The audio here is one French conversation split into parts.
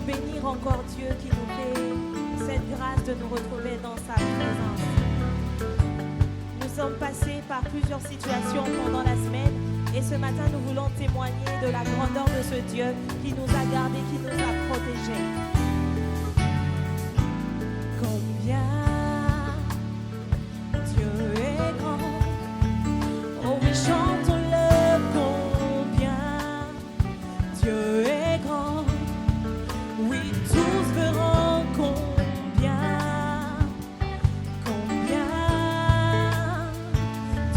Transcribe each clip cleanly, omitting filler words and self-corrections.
bénir encore Dieu qui nous fait cette grâce de nous retrouver dans sa présence. Nous sommes passés par plusieurs situations pendant la semaine et ce matin nous voulons témoigner de la grandeur de ce Dieu qui nous a gardés, qui nous a protégés. Combien Dieu est grand, oh oui, chantons-le, combien Dieu est grand, oui, tous verront combien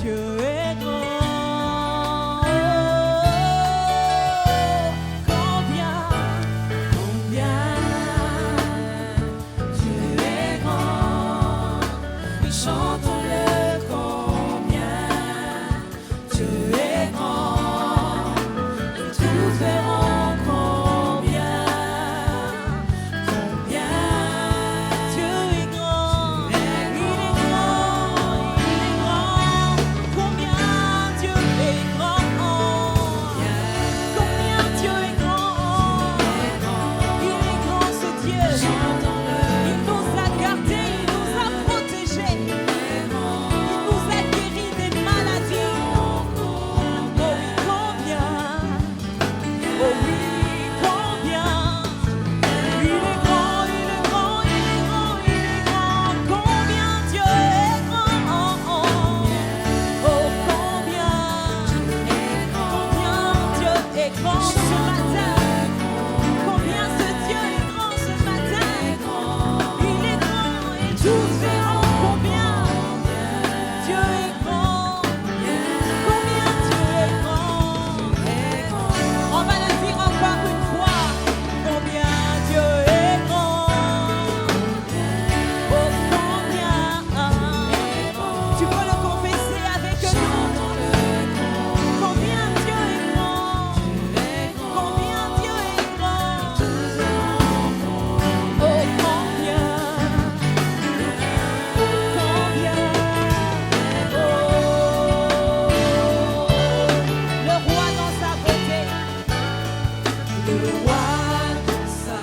Dieu est grand, combien Dieu est grand, oui, chantons-le, combien Dieu est grand, et tous verront combien Dieu est grand, il est grand, combien Dieu est grand, combien Dieu est grand, il est grand ce Dieu, il nous a gardés, il nous a protégés, il nous a guéris des maladies, oh oui, combien, oh oui, combien, il est grand, il est grand, il est grand, il est grand, combien Dieu est grand, oh combien Dieu est grand ce matin, combien ce Dieu est grand ce matin, il est grand et tous verront combien Dieu est grand, combien Dieu est grand, on va le dire encore une fois, combien Dieu est grand, oh combien, tu peux le confesser avec nous, combien Dieu est grand, combien Dieu est grand, oh combien, le roi dans sa beauté, le roi dans sa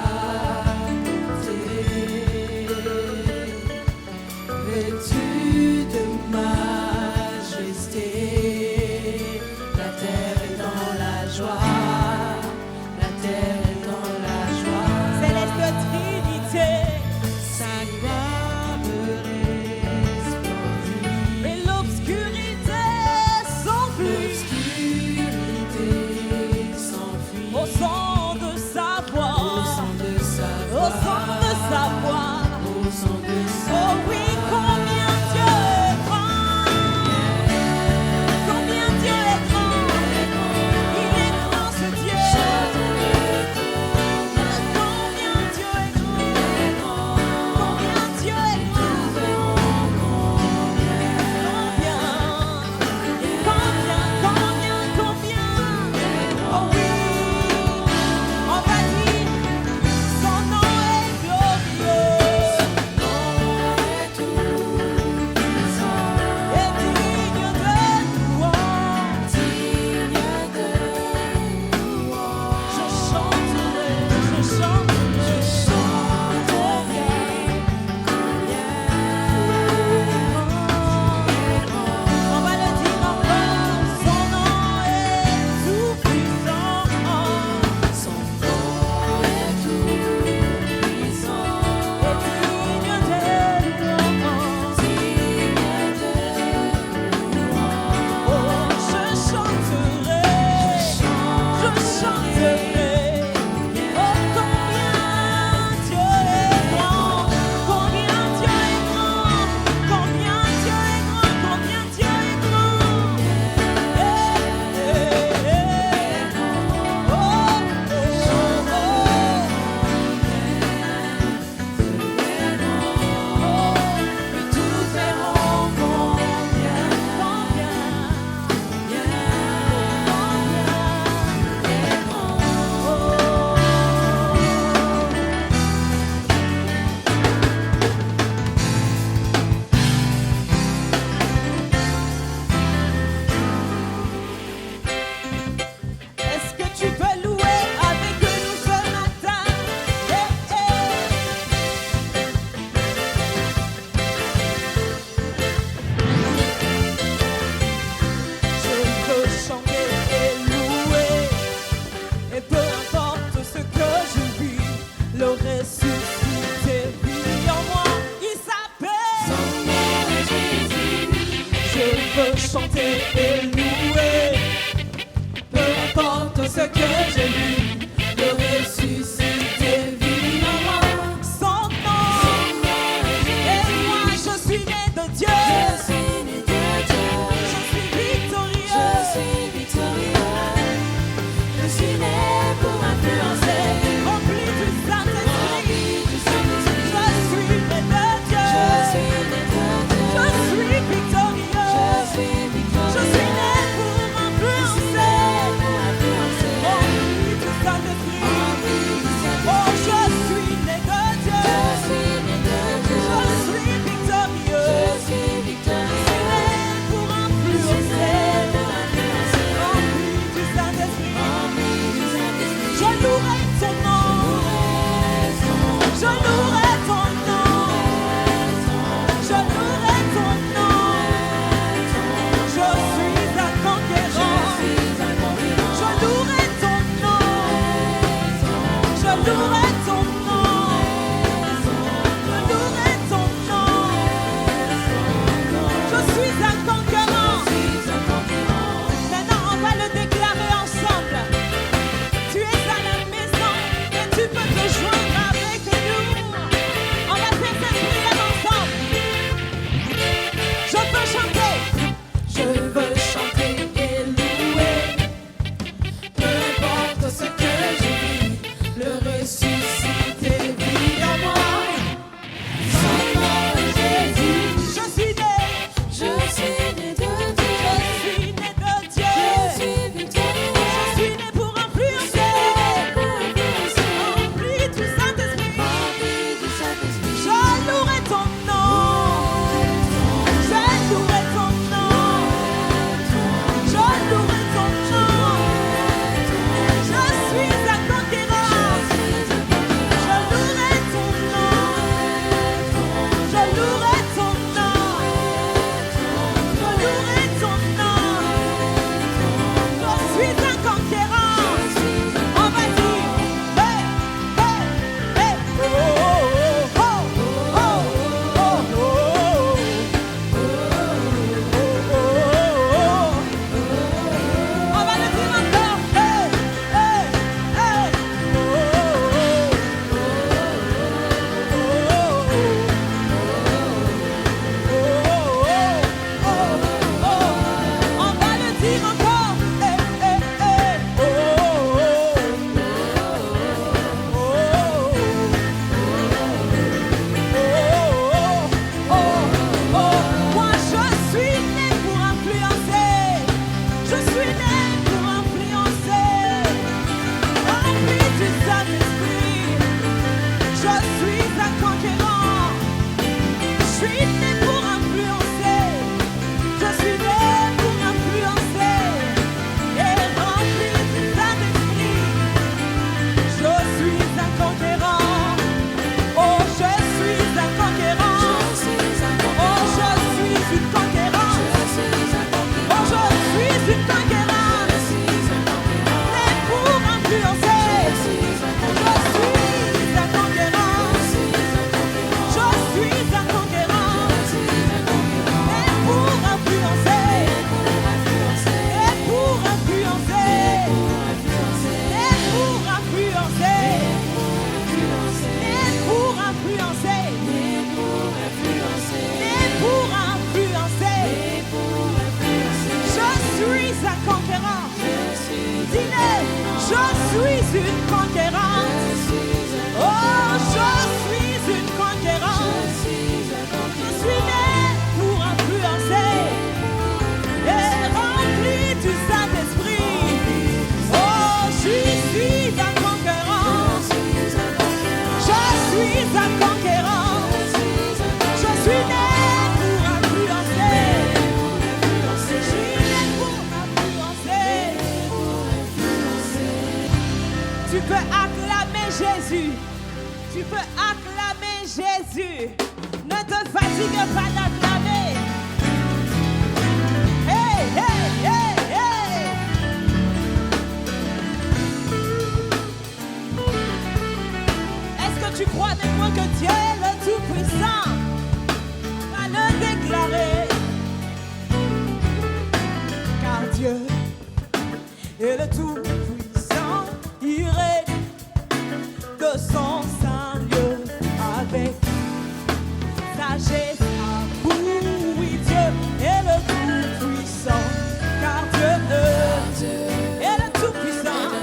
beauté, vêtu de majesté, la terre est dans la joie, la terre est dans la joie, céleste Trinité, sa gloire resplendit, et l'obscurité s'enfuit au son de sa voix, au son de sa voix, oh oui, combien Dieu est grand, combien Dieu est grand, il est grand, chanter et louer. Peu importe ce que j'ai vu, le ressuscité vit en moi. Son nom, et moi je suis né de Dieu. Je suis né de Dieu. Je suis victorieux. Je suis victorieux. Je suis né pour influencer. Rempli du Saint-Esprit. Je suis né de Dieu. Je suis né de Dieu. Je suis victorieux. Je suis victorieux. Je suis né pour influencer. Rempli du Saint-Esprit. Oh, je suis né de Dieu. Je suis né de Dieu. Je suis victorieux. Je suis victorieux. Je suis né pour influencer. Rempli du Saint-Esprit. Je louerai ton nom. Je louerai ton nom. Je louerai ton nom. Je suis un conquérant. Je louerai ton nom. Je louerai ton nom. Je louerai ton nom. Je suis un conquérant. Maintenant, on va le déclarer ensemble. Tu es à la maison et tu peux te joindre avec nous. On va faire cette prière ensemble. Je veux chanter. Je veux chanter et louer. Peu importe ce que je vis, le ressuscité vit en moi. Son nom est Jésus. Je suis né. Je suis né de Dieu. Je suis né de Dieu. Je suis victorieux. Je suis né pour influencer. Rempli du Saint-Esprit. Je louerai ton nom. Je louerai ton nom. Je louerai ton nom. Je suis un conquérant. Je louerai ton nom. Je louerai ton nom. Je louerai ton nom. Je suis un conquérant. On va dire hey, hey, hey. Oh, oh, oh, oh, oh, oh. On va le dire encore. Hey, hey, hey. On va le dire encore. Hey, hey, hey. Moi je suis né pour influencer. Je suis né pour influencer. Rempli du Saint-Esprit. Je suis un conquérant. Je suis né pour influencer. Je suis né pour influencer. Et rempli du Saint-Esprit. Je suis un conquérant. Oh, je suis un conquérant. Oh, je suis une conquérante. Oh, je suis une conquérante. Né pour influencer. Je suis un conquérant. Je suis un conquérant. Né pour influencer. Né pour influencer. Né pour influencer. Né pour influencer. Né pour influencer. Je suis un conquérant. Dis-le, je suis une conquérante. Oh, je suis une conquérante. Je suis née pour influencer. Et rempli du Saint-Esprit. Oh, je suis un conquérant. Je suis un conquérant. Je suis né pour influencer. Je suis né pour influencer. Tu peux acclamer Jésus. Tu peux acclamer Jésus. Ne te fatigue pas d'acclamer. Hey, hey, hey, hey. Est-ce que tu crois avec moi que Dieu est le Tout-Puissant? Va le déclarer. et le Tout-Puissant, il règne de son saint lieu avec sagesse, amour, oui, Dieu est le Tout-Puissant, car Dieu est le Tout-Puissant.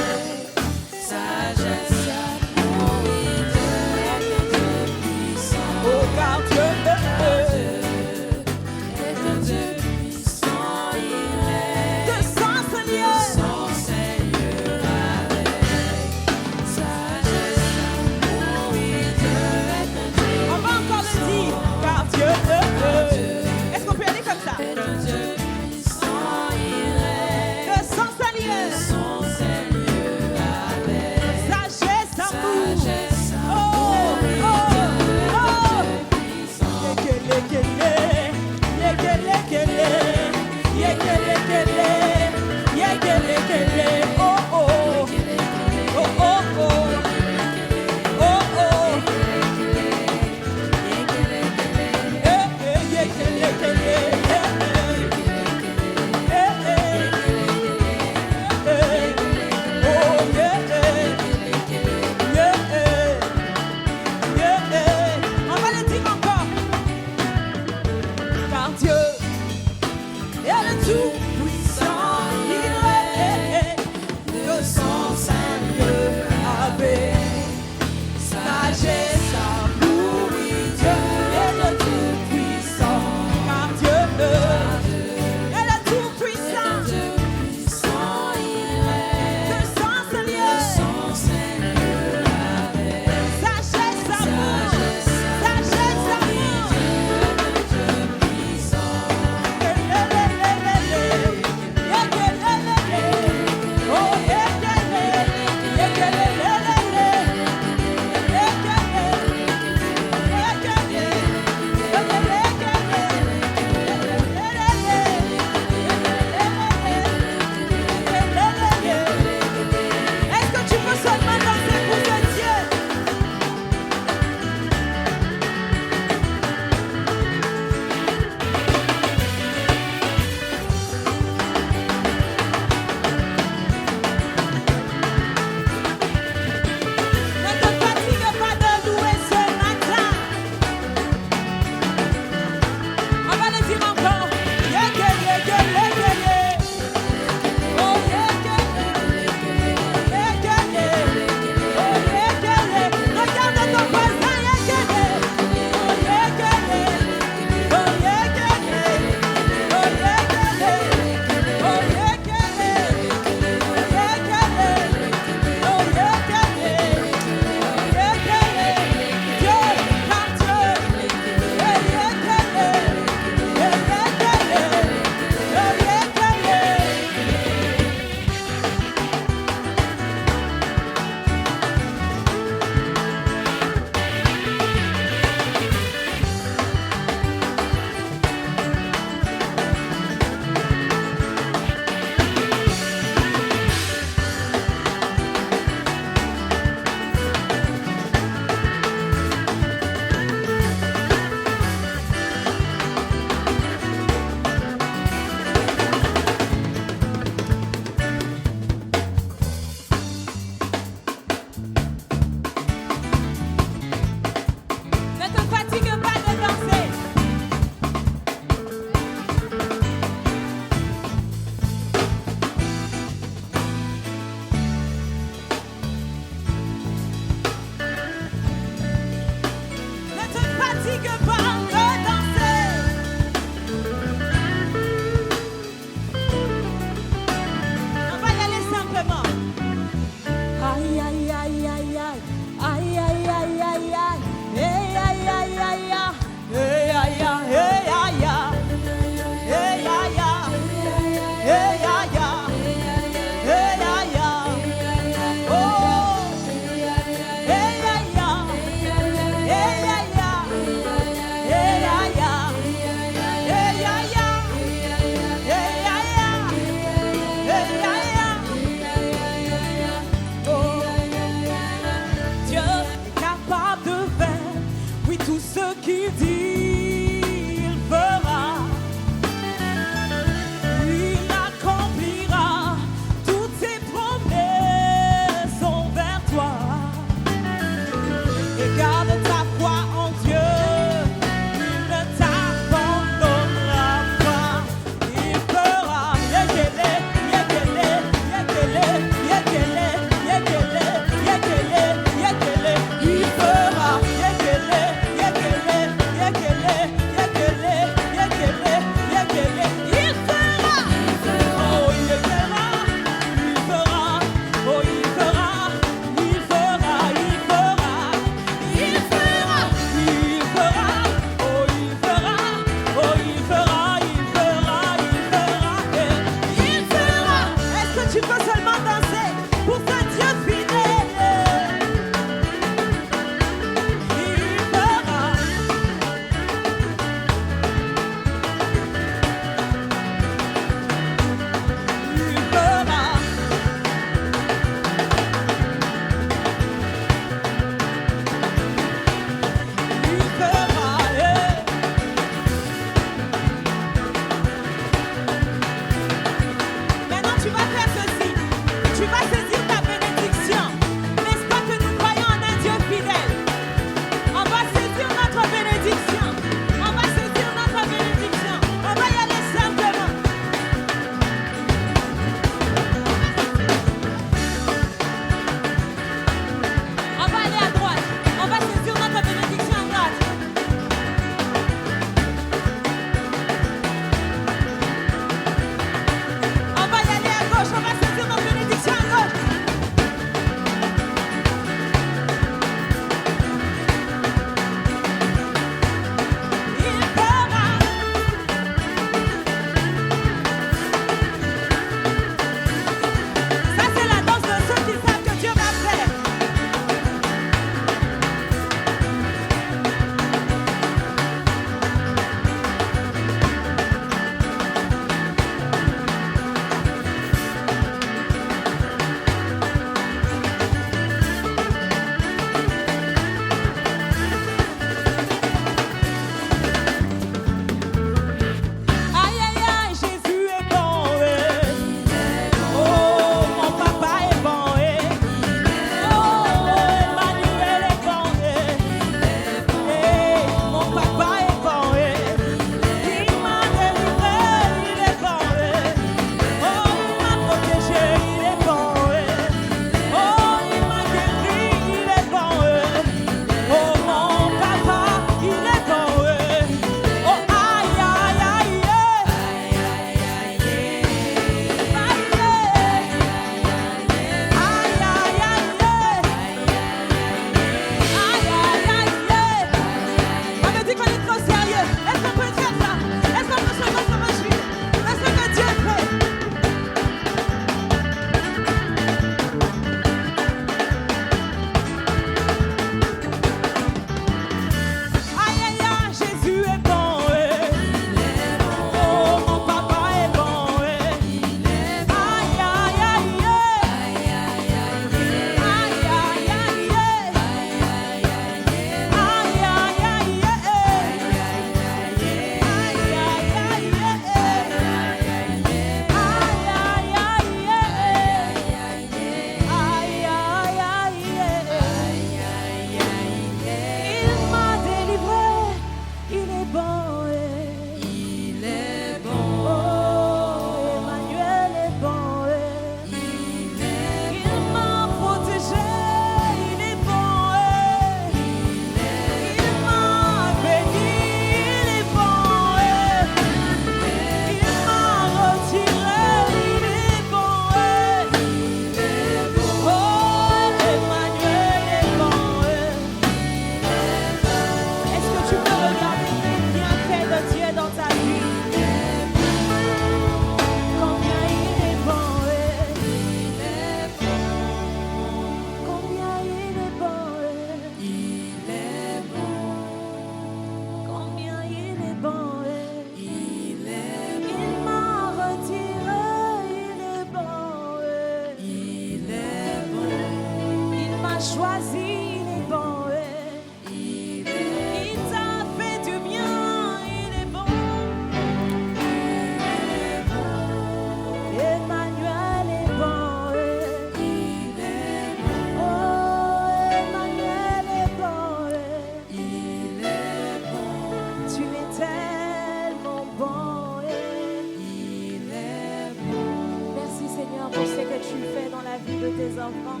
de tes enfants.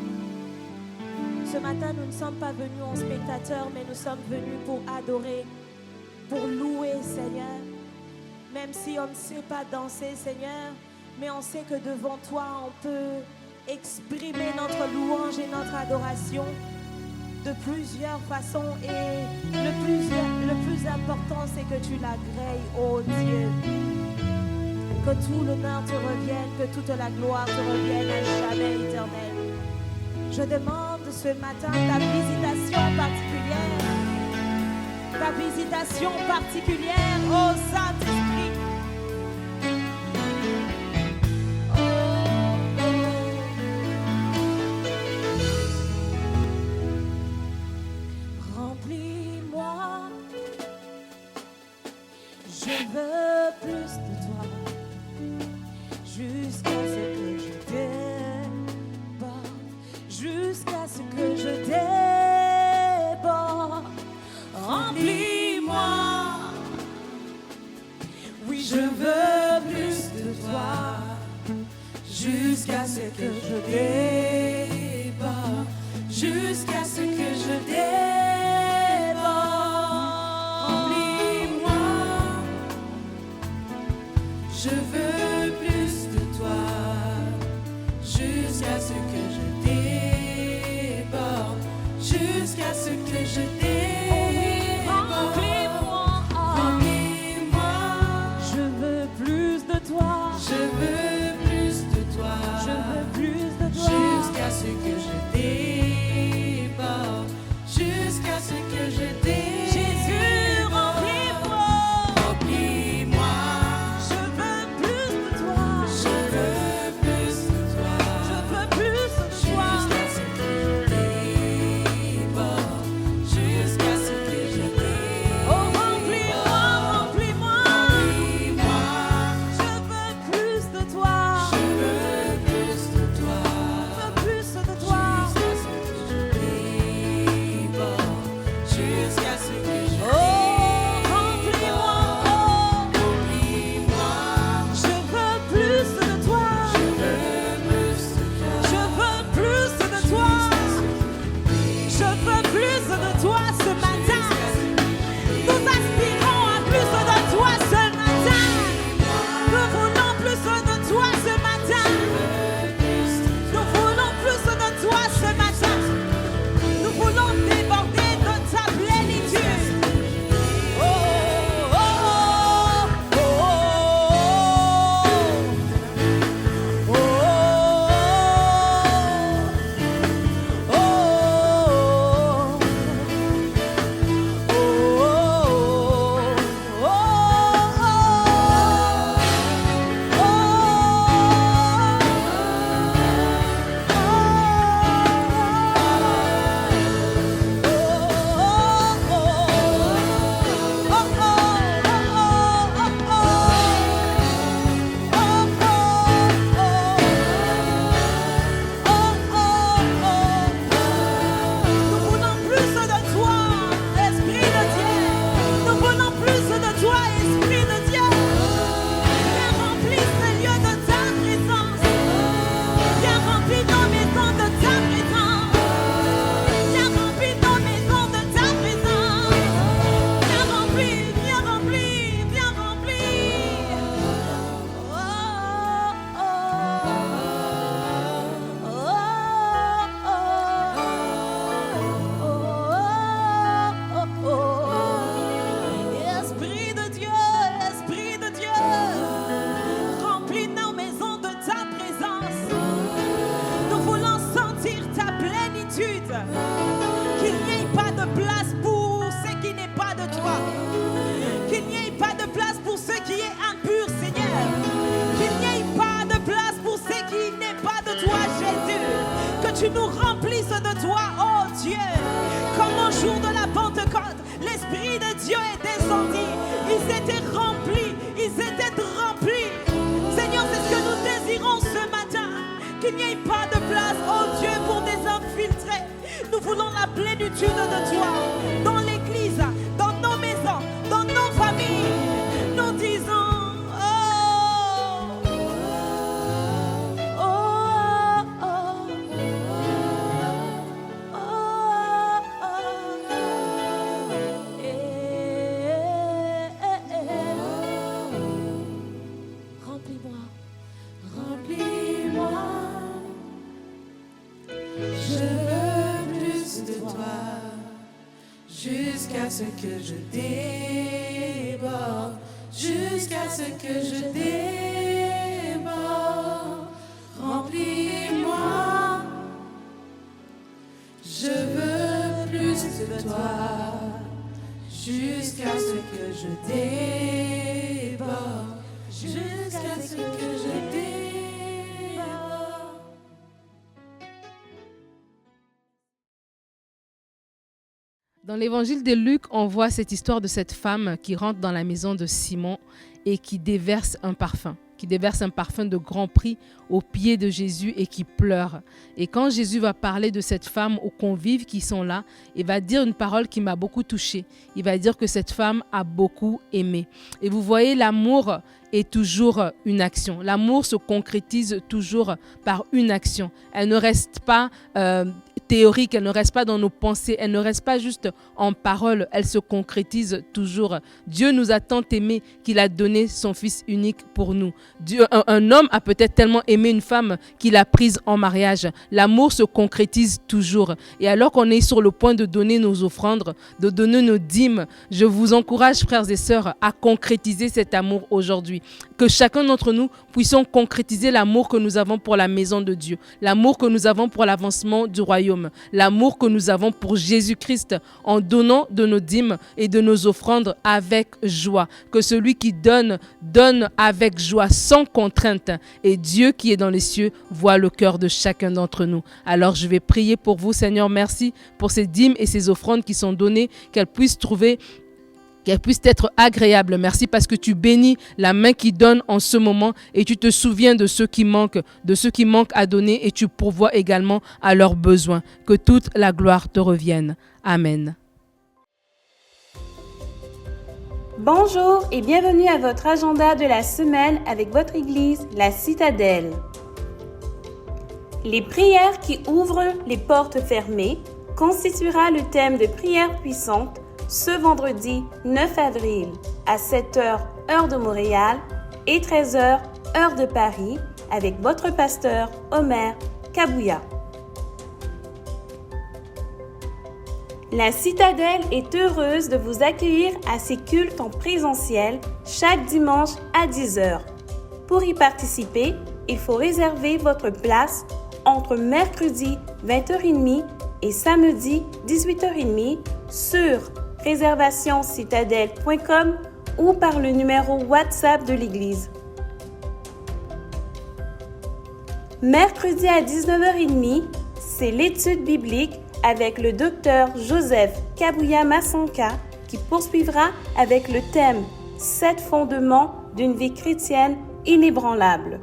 Ce matin, nous ne sommes pas venus en spectateurs, mais nous sommes venus pour adorer, pour louer, Seigneur. Même si on ne sait pas danser, Seigneur, mais on sait que devant toi, on peut exprimer notre louange et notre adoration de plusieurs façons. Et le plus important, c'est que tu l'agrées, ô Dieu. Que tout l'honneur te revienne, que toute la gloire te revienne à jamais éternel. Je demande ce matin ta visitation particulière, ô Saint-Esprit. Remplis-moi, je veux plus de toi, jusqu'à ce que je déborde, jusqu'à ce que je déborde. Remplis-moi, oui je veux plus de toi, jusqu'à ce que je déborde, jusqu'à ce que je déborde. Remplis-moi, je veux plus de toi, jusqu'à ce que je déborde, jusqu'à ce que je déborde. Tu nous remplisses de toi, oh Dieu. Comme au jour de la Pentecôte, l'Esprit de Dieu est descendu. Ils étaient remplis, Seigneur, c'est ce que nous désirons ce matin. Qu'il n'y ait pas de place, oh Dieu, pour des infiltrés. Nous voulons la plénitude de toi dans l'église, dans nos maisons, dans nos familles. Nous disons oh, oh, oh, oh. ce que je déborde, jusqu'à ce que je déborde. Remplis-moi, je veux plus de toi, jusqu'à ce que je déborde, jusqu'à ce que je déborde. Dans l'évangile de Luc, on voit cette histoire de cette femme qui rentre dans la maison de Simon et qui déverse un parfum de grand prix aux pieds de Jésus et qui pleure. Et quand Jésus va parler de cette femme aux convives qui sont là, il va dire une parole qui m'a beaucoup touchée. Il va dire que cette femme a beaucoup aimé. Et vous voyez, l'amour est toujours une action. L'amour se concrétise toujours par une action. Elle ne reste pas théorique, elle ne reste pas dans nos pensées, elle ne reste pas juste en parole, elle se concrétise toujours. Dieu nous a tant aimés qu'il a donné son Fils unique pour nous. Un homme a peut-être tellement aimé une femme qu'il a prise en mariage. L'amour se concrétise toujours. Et alors qu'on est sur le point de donner nos offrandes, de donner nos dîmes, je vous encourage, frères et sœurs, à concrétiser cet amour aujourd'hui. Que chacun d'entre nous puissions concrétiser l'amour que nous avons pour la maison de Dieu, l'amour que nous avons pour l'avancement du royaume, l'amour que nous avons pour Jésus-Christ en donnant de nos dîmes et de nos offrandes avec joie. Que celui qui donne, donne avec joie, sans contrainte. Et Dieu qui est dans les cieux voit le cœur de chacun d'entre nous. Alors je vais prier pour vous, Seigneur. Merci pour ces dîmes et ces offrandes qui sont données, qu'elles puissent être agréables. Merci parce que tu bénis la main qui donne en ce moment et tu te souviens de ceux qui manquent à donner et tu pourvois également à leurs besoins. Que toute la gloire te revienne. Amen. Bonjour et bienvenue à votre agenda de la semaine avec votre église, la Citadelle. Les prières qui ouvrent les portes fermées constituera le thème de prière puissante ce vendredi 9 avril à 7h heure de Montréal et 13h heure de Paris avec votre pasteur Omer Kabouya. La Citadelle est heureuse de vous accueillir à ses cultes en présentiel chaque dimanche à 10h. Pour y participer, il faut réserver votre place entre mercredi 20h30 et samedi 18h30 sur réservationcitadelle.com ou par le numéro WhatsApp de l'Église. Mercredi à 19h30, c'est l'étude biblique avec le docteur Joseph Kabouya Massanka qui poursuivra avec le thème « 7 fondements d'une vie chrétienne inébranlable ».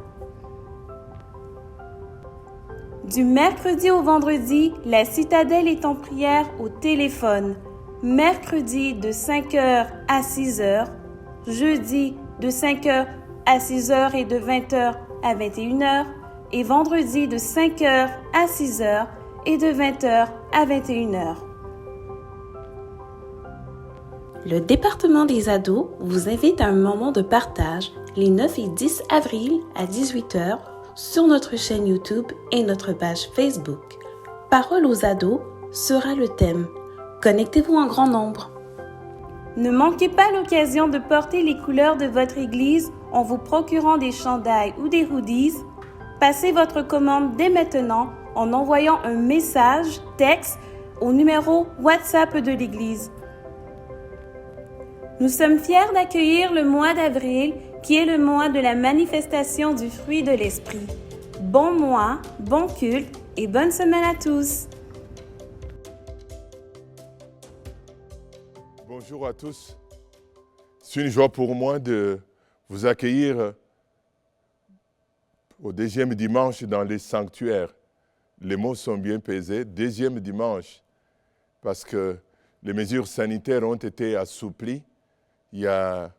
Du mercredi au vendredi, la Citadelle est en prière au téléphone. Mercredi de 5h à 6h, jeudi de 5h à 6h et de 20h à 21h, et vendredi de 5h à 6h et de 20h à 21h. Le département des ados vous invite à un moment de partage les 9 et 10 avril à 18h sur notre chaîne YouTube et notre page Facebook. Parole aux ados sera le thème. Connectez-vous en grand nombre. Ne manquez pas l'occasion de porter les couleurs de votre église en vous procurant des chandails ou des hoodies. Passez votre commande dès maintenant en envoyant un message texte au numéro WhatsApp de l'Église. Nous sommes fiers d'accueillir le mois d'avril qui est le mois de la manifestation du fruit de l'Esprit. Bon mois, bon culte et bonne semaine à tous. Bonjour à tous. C'est une joie pour moi de vous accueillir au deuxième dimanche dans les sanctuaires. Les mots sont bien pesés. Deuxième dimanche, parce que les mesures sanitaires ont été assouplies. Il y a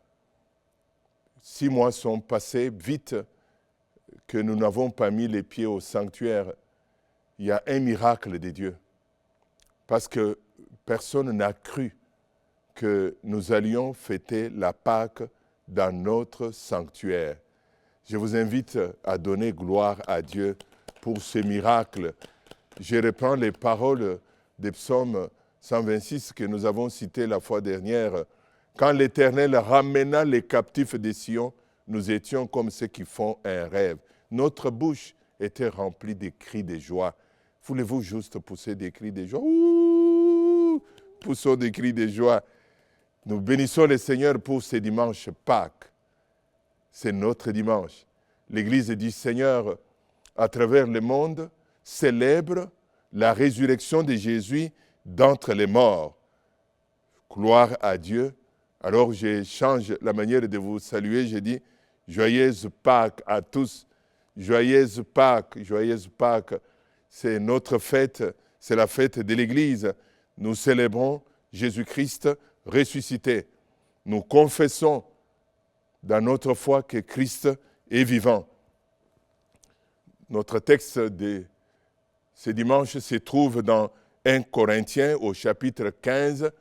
6 mois sont passés vite que nous n'avons pas mis les pieds au sanctuaire. Il y a un miracle de Dieu. Parce que personne n'a cru que nous allions fêter la Pâque dans notre sanctuaire. Je vous invite à donner gloire à Dieu pour ce miracle. Je reprends les paroles des psaumes 126 que nous avons cité la fois dernière. Quand l'Éternel ramena les captifs de Sion, nous étions comme ceux qui font un rêve. Notre bouche était remplie de cris de joie. Voulez-vous juste pousser des cris de joie? Ouh! Poussons des cris de joie. Nous bénissons le Seigneur pour ce dimanche Pâques. C'est notre dimanche. L'Église du Seigneur, à travers le monde, célèbre la résurrection de Jésus d'entre les morts. Gloire à Dieu. Alors je change la manière de vous saluer. Je dis joyeuse Pâques à tous. Joyeuse Pâques, joyeuse Pâques. C'est notre fête, c'est la fête de l'Église. Nous célébrons Jésus-Christ ressuscité. Nous confessons dans notre foi que Christ est vivant. Notre texte de ce dimanche se trouve dans 1 Corinthiens au chapitre 15,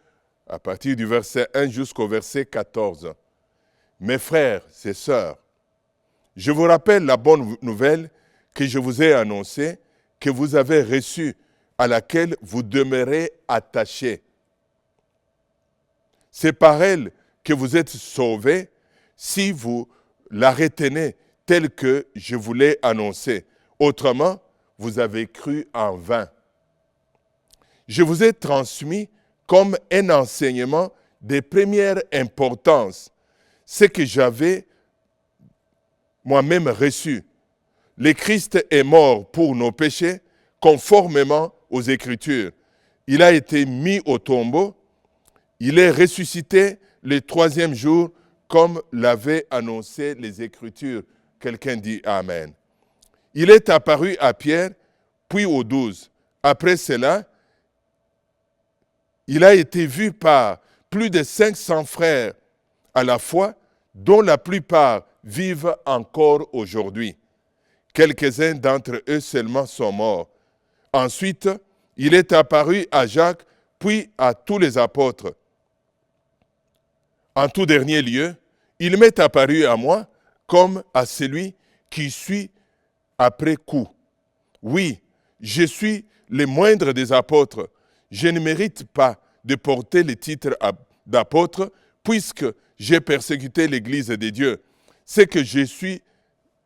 à partir du verset 1 jusqu'au verset 14. Mes frères et sœurs, je vous rappelle la bonne nouvelle que je vous ai annoncée, que vous avez reçue, à laquelle vous demeurez attachés. C'est par elle que vous êtes sauvés si vous la retenez telle que je vous l'ai annoncée. Autrement, vous avez cru en vain. Je vous ai transmis comme un enseignement de première importance ce que j'avais moi-même reçu. Le Christ est mort pour nos péchés conformément aux Écritures. Il a été mis au tombeau. Il est ressuscité le troisième jour comme l'avaient annoncé les Écritures. Quelqu'un dit Amen. Il est apparu à Pierre, puis aux 12. Après cela, il a été vu par plus de 500 frères à la fois, dont la plupart vivent encore aujourd'hui. Quelques-uns d'entre eux seulement sont morts. Ensuite, il est apparu à Jacques, puis à tous les apôtres. En tout dernier lieu, il m'est apparu à moi comme à celui qui suit après coup. Oui, je suis le moindre des apôtres. Je ne mérite pas de porter le titre d'apôtre puisque j'ai persécuté l'Église de Dieu. Ce que je suis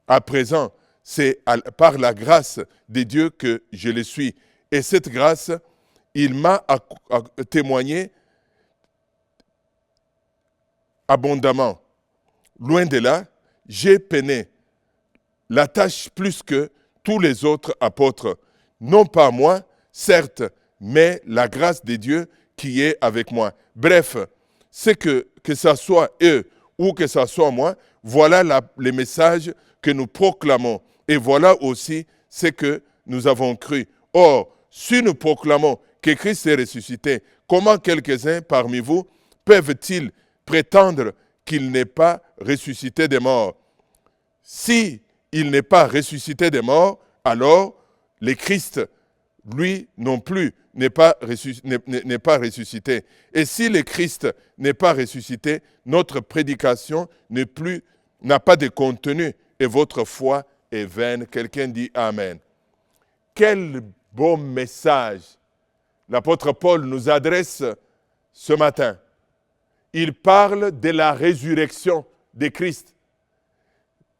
à présent, c'est par la grâce de Dieu que je le suis. Et cette grâce, il m'a témoigné abondamment. Loin de là, j'ai peiné la tâche plus que tous les autres apôtres. Non pas moi, certes, mais la grâce de Dieu qui est avec moi. Bref, c'est que ce soit eux ou que ce soit moi, voilà le message que nous proclamons. Et voilà aussi ce que nous avons cru. Or, si nous proclamons que Christ est ressuscité, comment quelques-uns parmi vous peuvent-ils prétendre qu'il n'est pas ressuscité des morts? Si il n'est pas ressuscité des morts, alors le Christ, lui non plus, n'est pas ressuscité. Et si le Christ n'est pas ressuscité, notre prédication n'a pas de contenu et votre foi est vaine. Quelqu'un dit Amen. Quel beau message l'apôtre Paul nous adresse ce matin. Il parle de la résurrection de Christ.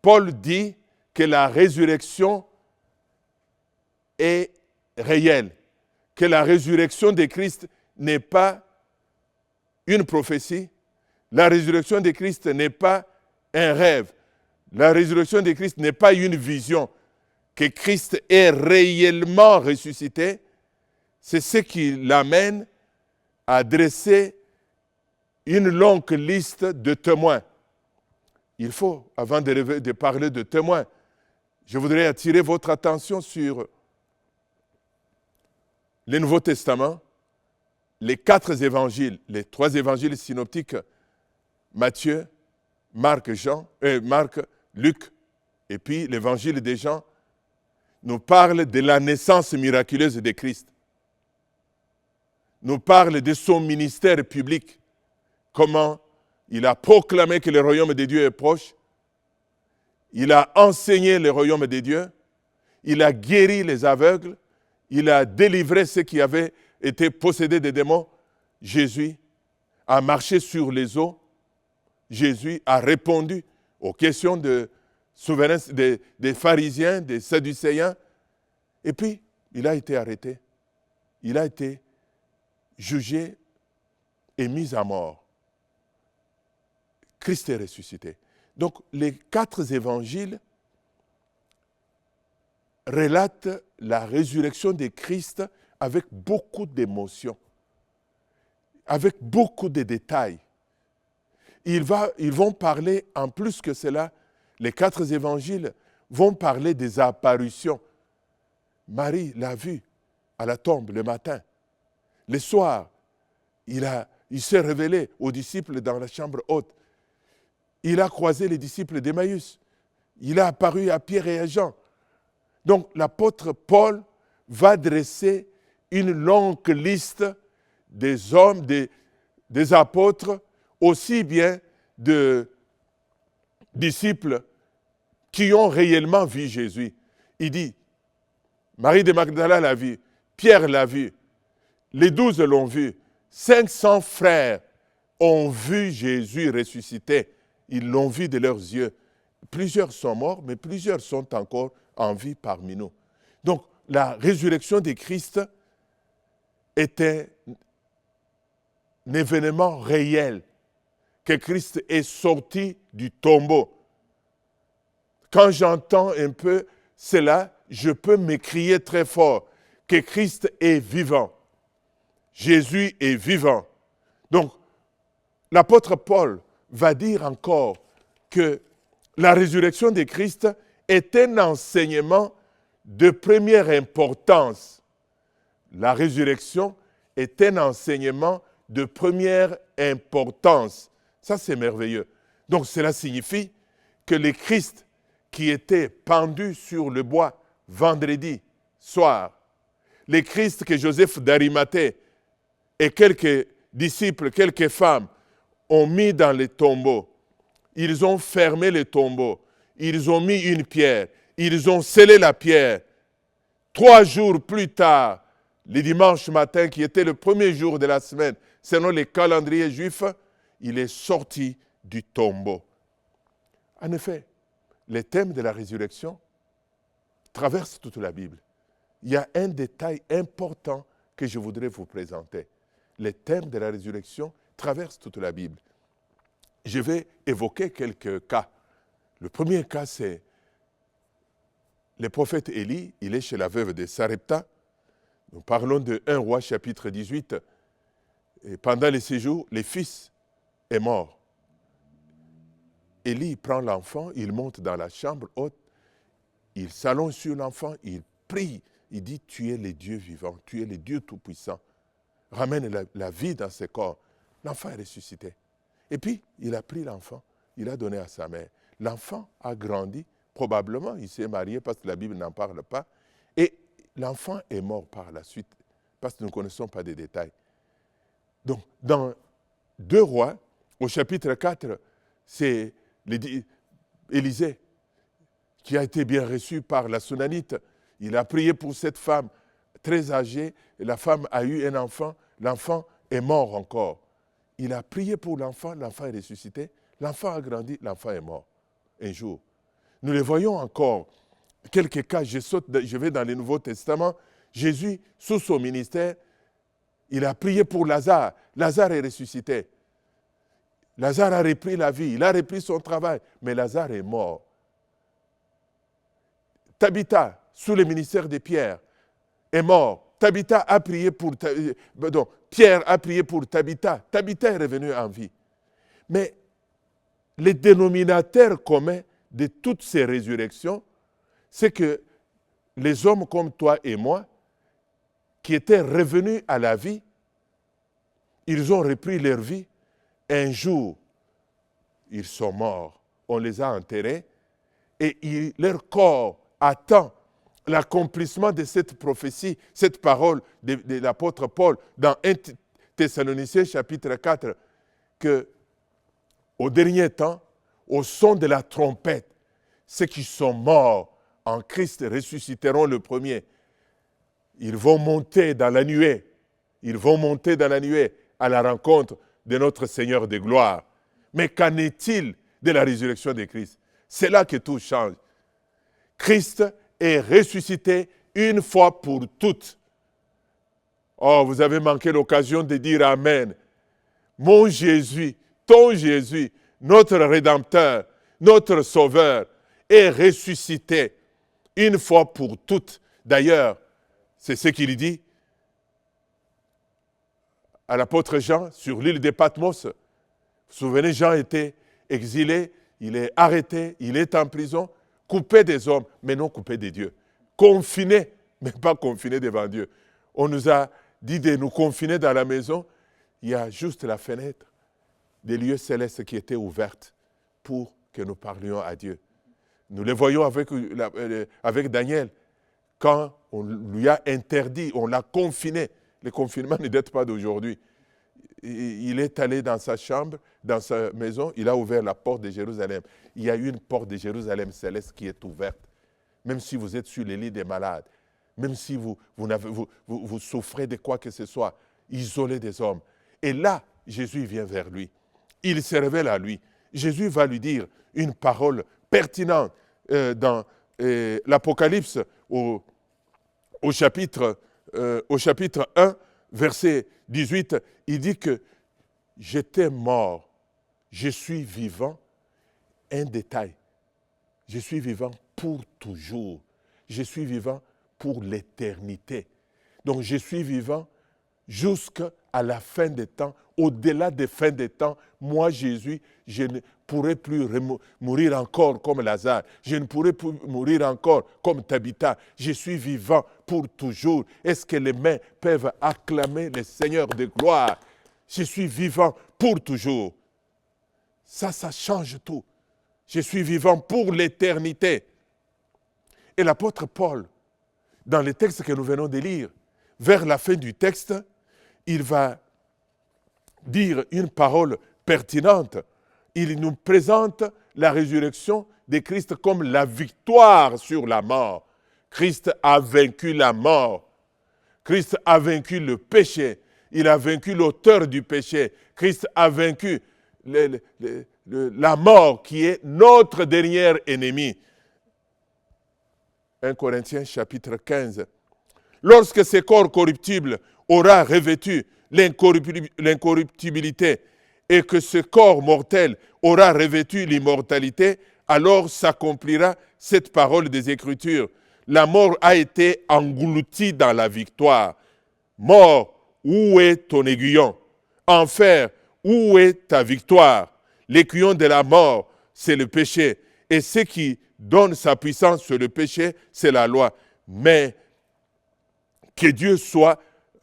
Paul dit que la résurrection est réelle, que la résurrection de Christ n'est pas une prophétie, la résurrection de Christ n'est pas un rêve, la résurrection de Christ n'est pas une vision, que Christ est réellement ressuscité, c'est ce qui l'amène à dresser une longue liste de témoins. Il faut, avant de parler de témoins, je voudrais attirer votre attention sur le Nouveau Testament, les 4 évangiles, les 3 évangiles synoptiques, Matthieu, Marc, Luc, et puis l'évangile de Jean, nous parle de la naissance miraculeuse de Christ. Nous parle de son ministère public, comment il a proclamé que le royaume de Dieu est proche, il a enseigné le royaume de Dieu, il a guéri les aveugles, il a délivré ceux qui avaient étaient possédés des démons, Jésus a marché sur les eaux. Jésus a répondu aux questions des pharisiens, des sadducéens. Et puis, il a été arrêté. Il a été jugé et mis à mort. Christ est ressuscité. Donc, les 4 évangiles relatent la résurrection de Christ avec beaucoup d'émotion, avec beaucoup de détails. Ils vont parler, en plus que cela, les 4 évangiles vont parler des apparitions. Marie l'a vu à la tombe le matin. Le soir, il s'est révélé aux disciples dans la chambre haute. Il a croisé les disciples d'Emmaüs. Il a apparu à Pierre et à Jean. Donc l'apôtre Paul va dresser une longue liste des hommes, des apôtres, aussi bien de disciples qui ont réellement vu Jésus. Il dit, Marie de Magdala l'a vu, Pierre l'a vu, les 12 l'ont vu, 500 frères ont vu Jésus ressuscité. Ils l'ont vu de leurs yeux. Plusieurs sont morts, mais plusieurs sont encore en vie parmi nous. Donc, la résurrection de Christ était un événement réel, que Christ est sorti du tombeau. Quand j'entends un peu cela, je peux m'écrier très fort que Christ est vivant. Jésus est vivant. Donc, l'apôtre Paul va dire encore que la résurrection de Christ est un enseignement de première importance. La résurrection est un enseignement de première importance. Ça, c'est merveilleux. Donc, cela signifie que le Christ qui était pendu sur le bois vendredi soir, le Christ que Joseph d'Arimathée et quelques disciples, quelques femmes ont mis dans les tombeaux. Ils ont fermé les tombeaux. Ils ont mis une pierre. Ils ont scellé la pierre. 3 jours plus tard, le dimanche matin, qui était le premier jour de la semaine, selon les calendriers juifs, il est sorti du tombeau. En effet, le thème de la résurrection traverse toute la Bible. Il y a un détail important que je voudrais vous présenter. Le thème de la résurrection traverse toute la Bible. Je vais évoquer quelques cas. Le premier cas, c'est le prophète Élie. Il est chez la veuve de Sarepta. Nous parlons de 1 Roi chapitre 18. Et pendant le séjour, le fils est mort. Élie prend l'enfant, il monte dans la chambre haute, il s'allonge sur l'enfant, il prie. Il dit, tu es le Dieu vivant, tu es le Dieu tout-puissant. Ramène la vie dans ce corps. L'enfant est ressuscité. Et puis, il a pris l'enfant, il a donné à sa mère. L'enfant a grandi, probablement, il s'est marié parce que la Bible n'en parle pas. Et l'enfant est mort par la suite, parce que nous ne connaissons pas des détails. Donc, dans 2 Rois, au chapitre 4, c'est Élisée qui a été bien reçu par la Sunamite. Il a prié pour cette femme très âgée. Et la femme a eu un enfant. L'enfant est mort encore. Il a prié pour l'enfant. L'enfant est ressuscité. L'enfant a grandi. L'enfant est mort. Un jour. Nous le voyons encore. Quelques cas, je vais dans le Nouveau Testament. Jésus, sous son ministère, il a prié pour Lazare. Lazare est ressuscité. Lazare a repris la vie. Il a repris son travail. Mais Lazare est mort. Tabitha, sous le ministère de Pierre, est mort. Tabitha a prié pour... Pierre a prié pour Tabitha. Tabitha est revenue en vie. Mais le dénominateur commun de toutes ces résurrections, c'est que les hommes comme toi et moi, qui étaient revenus à la vie, ils ont repris leur vie. Un jour, ils sont morts. On les a enterrés et leur corps attend l'accomplissement de cette prophétie, cette parole de l'apôtre Paul dans 1 Thessaloniciens chapitre 4, que au dernier temps, au son de la trompette, ceux qui sont morts en Christ ressusciteront le premier. Ils vont monter dans la nuée. Ils vont monter dans la nuée à la rencontre de notre Seigneur de gloire. Mais qu'en est-il de la résurrection de Christ? C'est là que tout change. Christ est ressuscité une fois pour toutes. Oh, vous avez manqué l'occasion de dire Amen. Mon Jésus, ton Jésus, notre Rédempteur, notre Sauveur, est ressuscité une fois pour toutes. D'ailleurs, c'est ce qu'il dit à l'apôtre Jean sur l'île de Patmos. Vous vous souvenez, Jean était exilé, il est arrêté, il est en prison, coupé des hommes, mais non coupé des dieux. Confiné, mais pas confiné devant Dieu. On nous a dit de nous confiner dans la maison. Il y a juste la fenêtre des lieux célestes qui était ouverte pour que nous parlions à Dieu. Nous le voyons avec Daniel. Quand on lui a interdit, on l'a confiné. Le confinement ne date pas d'aujourd'hui. Il est allé dans sa chambre, dans sa maison, il a ouvert la porte de Jérusalem. Il y a une porte de Jérusalem céleste qui est ouverte. Même si vous êtes sur les lits des malades, même si vous souffrez de quoi que ce soit, isolé des hommes. Et là, Jésus vient vers lui. Il se révèle à lui. Jésus va lui dire une parole pertinente dans l'Apocalypse au chapitre 1, verset 18. Il dit que j'étais mort, je suis vivant. Un détail, je suis vivant pour toujours. Je suis vivant pour l'éternité. Donc je suis vivant jusqu'à la fin des temps. Au-delà des fins des temps, moi Jésus, je ne pourrai plus mourir encore comme Lazare. Je ne pourrai plus mourir encore comme Tabitha. Je suis vivant pour toujours. Est-ce que les mains peuvent acclamer le Seigneur de gloire? Je suis vivant pour toujours. Ça change tout. Je suis vivant pour l'éternité. Et l'apôtre Paul, dans le texte que nous venons de lire, vers la fin du texte, il va dire une parole pertinente. Il nous présente la résurrection de Christ comme la victoire sur la mort. Christ a vaincu la mort. Christ a vaincu le péché. Il a vaincu l'auteur du péché. Christ a vaincu la mort qui est notre dernier ennemi. 1 Corinthiens chapitre 15. Lorsque ce corps corruptible aura revêtu l'incorruptibilité et que ce corps mortel aura revêtu l'immortalité, alors s'accomplira cette parole des Écritures. La mort a été engloutie dans la victoire. Mort, où est ton aiguillon? Enfer, où est ta victoire? L'aiguillon de la mort, c'est le péché. Et ce qui donne sa puissance sur le péché, c'est la loi. Mais que Dieu soit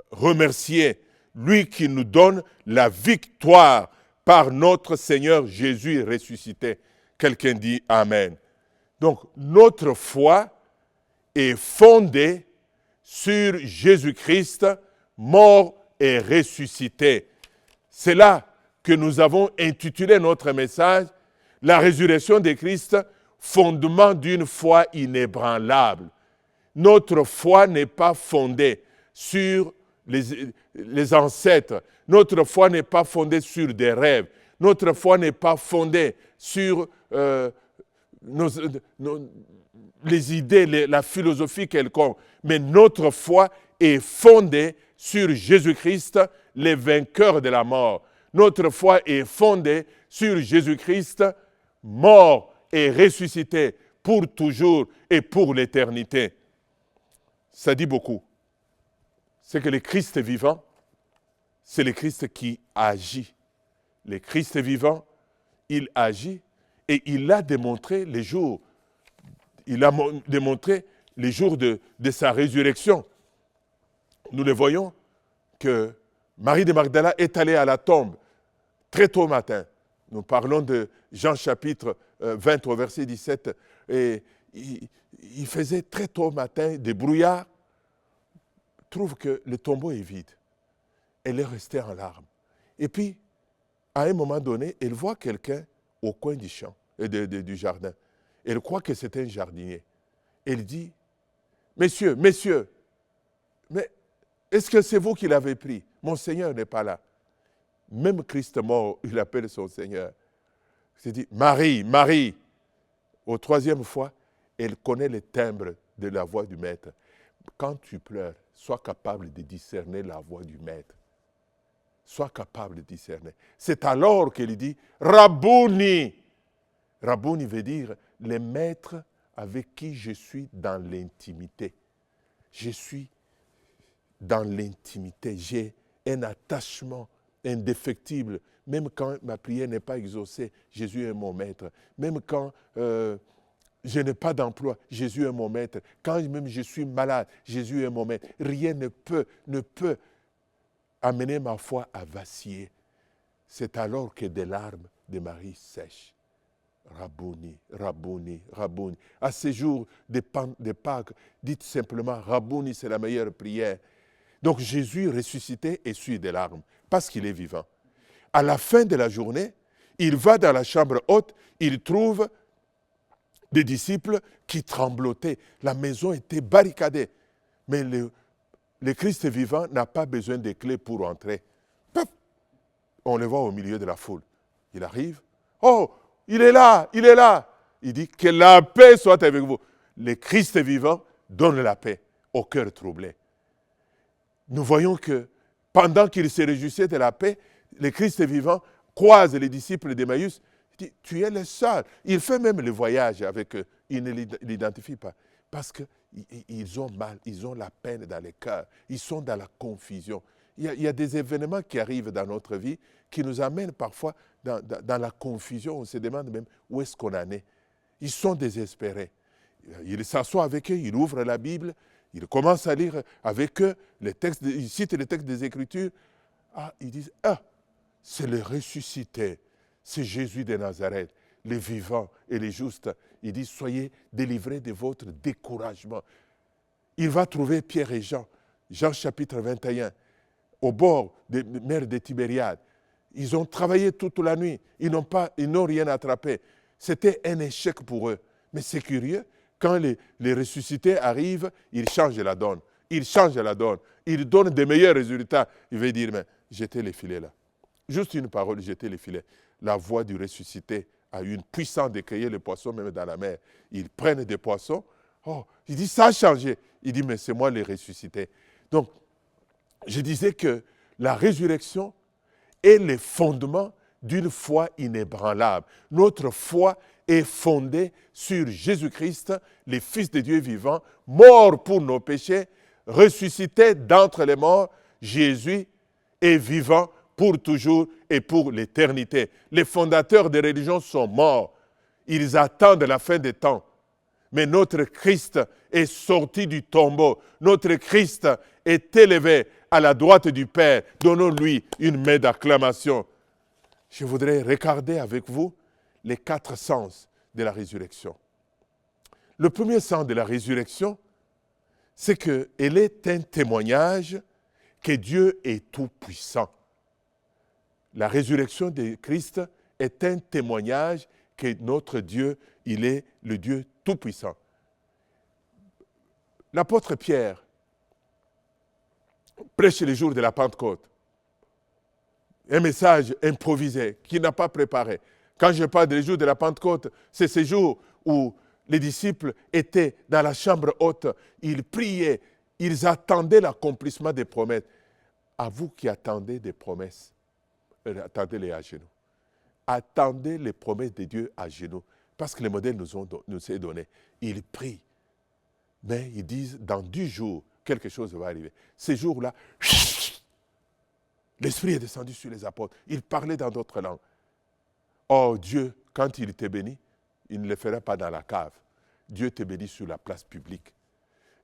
remercié, lui qui nous donne la victoire par notre Seigneur Jésus ressuscité. Quelqu'un dit Amen. Donc, notre foi est fondée sur Jésus-Christ, mort et ressuscité. C'est là que nous avons intitulé notre message « La résurrection de Christ, fondement d'une foi inébranlable ». Notre foi n'est pas fondée sur les ancêtres. Notre foi n'est pas fondée sur des rêves. Notre foi n'est pas fondée sur les idées, la philosophie quelconque. Mais notre foi est fondée sur Jésus-Christ, le vainqueur de la mort. Notre foi est fondée sur Jésus-Christ, mort et ressuscité pour toujours et pour l'éternité. Ça dit beaucoup. C'est que le Christ vivant, c'est le Christ qui agit. Le Christ vivant, il agit et il a démontré les jours. Il a démontré les jours de sa résurrection. Nous le voyons que Marie de Magdala est allée à la tombe très tôt matin. Nous parlons de Jean chapitre 20 au verset 17. Et il faisait très tôt matin des brouillards. Trouve que le tombeau est vide. Elle est restée en larmes. Et puis, à un moment donné, elle voit quelqu'un au coin du champ, du jardin. Elle croit que c'est un jardinier. Elle dit, messieurs, mais est-ce que c'est vous qui l'avez pris? Mon Seigneur n'est pas là. Même Christ mort, il appelle son Seigneur. Il dit, Marie, Marie. Au troisième fois, elle connaît le timbre de la voix du Maître. Quand tu pleures, sois capable de discerner la voix du Maître. Sois capable de discerner. C'est alors qu'il dit, Rabbouni. Rabbouni veut dire le Maître avec qui je suis dans l'intimité. Je suis dans l'intimité. J'ai un attachement indéfectible. Même quand ma prière n'est pas exaucée, Jésus est mon Maître. Même quand je n'ai pas d'emploi, Jésus est mon Maître. Quand même je suis malade, Jésus est mon Maître. Rien ne peut amener ma foi à vaciller. C'est alors que des larmes de Marie sèchent. Rabbouni, Rabbouni, Rabbouni. À ces jours de Pâques, dites simplement Rabbouni, c'est la meilleure prière. Donc Jésus ressuscité essuie des larmes parce qu'il est vivant. À la fin de la journée, il va dans la chambre haute, il trouve des disciples qui tremblotaient. La maison était barricadée. Mais le Christ vivant n'a pas besoin de clés pour entrer. Paf! On le voit au milieu de la foule. Il arrive. Oh, il est là, il est là. Il dit que la paix soit avec vous. Le Christ vivant donne la paix au cœur troublé. Nous voyons que pendant qu'il se réjouissait de la paix, le Christ vivant croise les disciples d'Emmaüs. Il dit, tu es le seul. Il fait même le voyage avec eux. Il ne l'identifie pas. Parce qu'ils ont mal, ils ont la peine dans le cœur. Ils sont dans la confusion. Il y a des événements qui arrivent dans notre vie qui nous amènent parfois dans la confusion. On se demande même où est-ce qu'on en est. Ils sont désespérés. Il s'assoit avec eux, il ouvre la Bible, il commence à lire avec eux, il cite les textes des Écritures. Ah, ils disent, c'est le ressuscité, c'est Jésus de Nazareth, les vivants et les justes. Il dit, soyez délivrés de votre découragement. Il va trouver Pierre et Jean, Jean chapitre 21, au bord de la mer de Tibériade. Ils ont travaillé toute la nuit, ils n'ont rien attrapé. C'était un échec pour eux. Mais c'est curieux, quand les ressuscités arrivent, ils changent la donne. Ils changent la donne. Ils donnent de meilleurs résultats. Il veut dire, mais jetez les filets là. Juste une parole, jetez les filets. La voix du ressuscité a une puissance de créer les poissons même dans la mer. Ils prennent des poissons. Oh, il dit, ça a changé. Il dit, mais c'est moi le ressuscité. Donc, je disais que la résurrection est le fondement d'une foi inébranlable. Notre foi est fondée sur Jésus-Christ, le Fils de Dieu vivant, mort pour nos péchés, ressuscité d'entre les morts. Jésus est vivant pour toujours et pour l'éternité. Les fondateurs des religions sont morts. Ils attendent la fin des temps. Mais notre Christ est sorti du tombeau. Notre Christ est élevé à la droite du Père. Donnons-lui une main d'acclamation. Je voudrais regarder avec vous les 4 sens de la résurrection. Le premier sens de la résurrection, c'est qu'elle est un témoignage que Dieu est tout-puissant. La résurrection de Christ est un témoignage que notre Dieu, il est le Dieu tout-puissant. L'apôtre Pierre prêche le jour de la Pentecôte. Un message improvisé, qu'il n'a pas préparé. Quand je parle du jour de la Pentecôte, c'est ce jour où les disciples étaient dans la chambre haute, ils priaient, ils attendaient l'accomplissement des promesses. À vous qui attendez des promesses, attendez-les à genoux. Attendez les promesses de Dieu à genoux, parce que les modèles nous est donné. Ils prient, mais ils disent, dans 10 jours, quelque chose va arriver. Ces jours-là, l'Esprit est descendu sur les apôtres. Ils parlaient dans d'autres langues. Oh, Dieu, quand il te bénit, il ne le fera pas dans la cave. Dieu te bénit sur la place publique.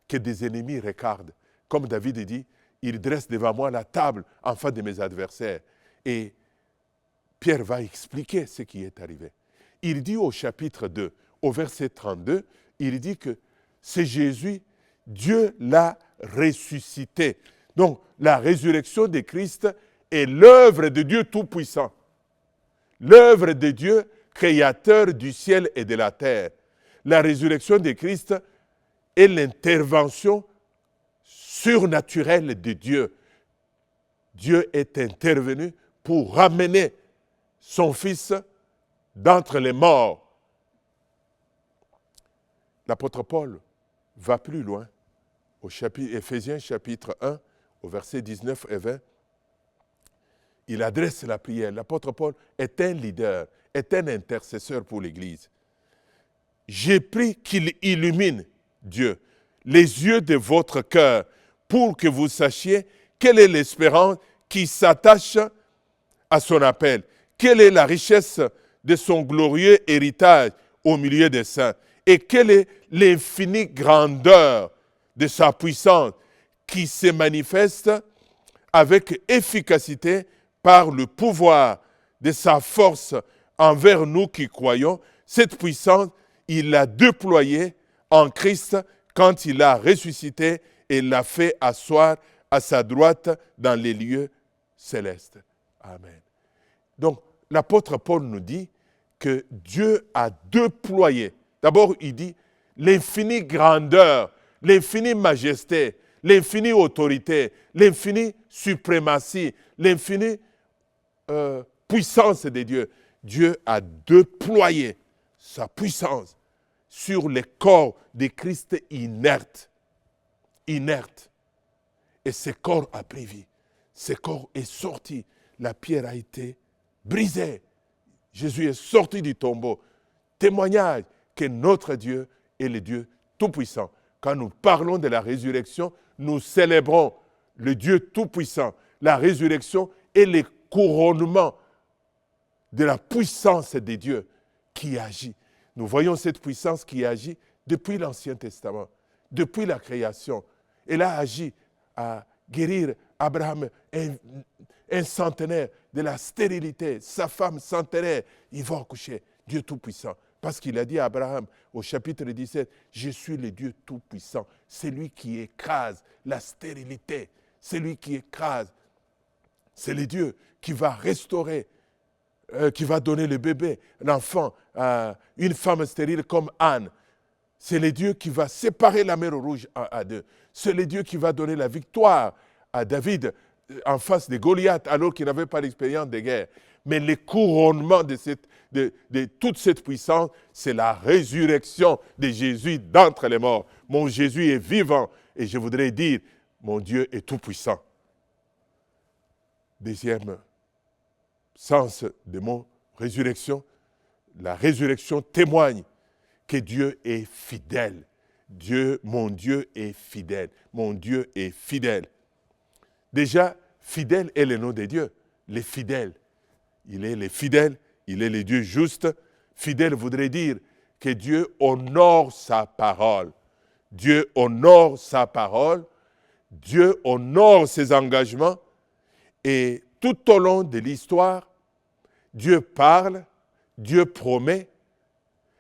Que des ennemis regardent. Comme David dit, il dresse devant moi la table en face de mes adversaires. Et Pierre va expliquer ce qui est arrivé. Il dit au chapitre 2, au verset 32, il dit que c'est Jésus, Dieu l'a ressuscité. Donc, la résurrection de Christ est l'œuvre de Dieu Tout-Puissant. L'œuvre de Dieu, créateur du ciel et de la terre. La résurrection de Christ est l'intervention surnaturelle de Dieu. Dieu est intervenu pour ramener son Fils d'entre les morts. L'apôtre Paul va plus loin. Au chapitre, Éphésiens chapitre 1, au verset 19 et 20, il adresse la prière. L'apôtre Paul est un leader, est un intercesseur pour l'Église. J'ai pris qu'il illumine, Dieu, les yeux de votre cœur pour que vous sachiez quelle est l'espérance qui s'attache à son appel. Quelle est la richesse de son glorieux héritage au milieu des saints? Et quelle est l'infinie grandeur de sa puissance qui se manifeste avec efficacité par le pouvoir de sa force envers nous qui croyons. Cette puissance, il l'a déployée en Christ quand il a ressuscité et l'a fait asseoir à sa droite dans les lieux célestes. Amen. Donc, l'apôtre Paul nous dit que Dieu a déployé. D'abord, il dit l'infinie grandeur, l'infinie majesté, l'infinie autorité, l'infinie suprématie, l'infinie puissance de Dieu. Dieu a déployé sa puissance sur les corps de Christ inertes. Inerte. Et ce corps a pris vie. Ce corps est sorti. La pierre a été brisée. Jésus est sorti du tombeau. Témoignage que notre Dieu est le Dieu Tout-Puissant. Quand nous parlons de la résurrection, nous célébrons le Dieu Tout-Puissant. La résurrection est le couronnement de la puissance de Dieu qui agit. Nous voyons cette puissance qui agit depuis l'Ancien Testament, depuis la création. Elle a agi à guérir Abraham, un centenaire de la stérilité. Sa femme centenaire, il va accoucher. Dieu Tout-Puissant. Parce qu'il a dit à Abraham au chapitre 17, « Je suis le Dieu Tout-Puissant. » C'est lui qui écrase la stérilité. C'est lui qui écrase. C'est le Dieu qui va restaurer, qui va donner le bébé, l'enfant, à une femme stérile comme Anne. C'est le Dieu qui va séparer la mer Rouge à deux. C'est le Dieu qui va donner la victoire à David en face de Goliath alors qu'il n'avait pas d'expérience de guerre. Mais le couronnement de toute cette puissance, c'est la résurrection de Jésus d'entre les morts. Mon Jésus est vivant et je voudrais dire, mon Dieu est tout puissant. Deuxième sens de mon résurrection, la résurrection témoigne que Dieu est fidèle. Mon Dieu est fidèle. Mon Dieu est fidèle. Déjà, fidèle est le nom de Dieu, les fidèles. Il est le fidèle, il est le Dieu juste. Fidèle voudrait dire que Dieu honore sa parole. Dieu honore sa parole. Dieu honore ses engagements. Et tout au long de l'histoire, Dieu parle, Dieu promet.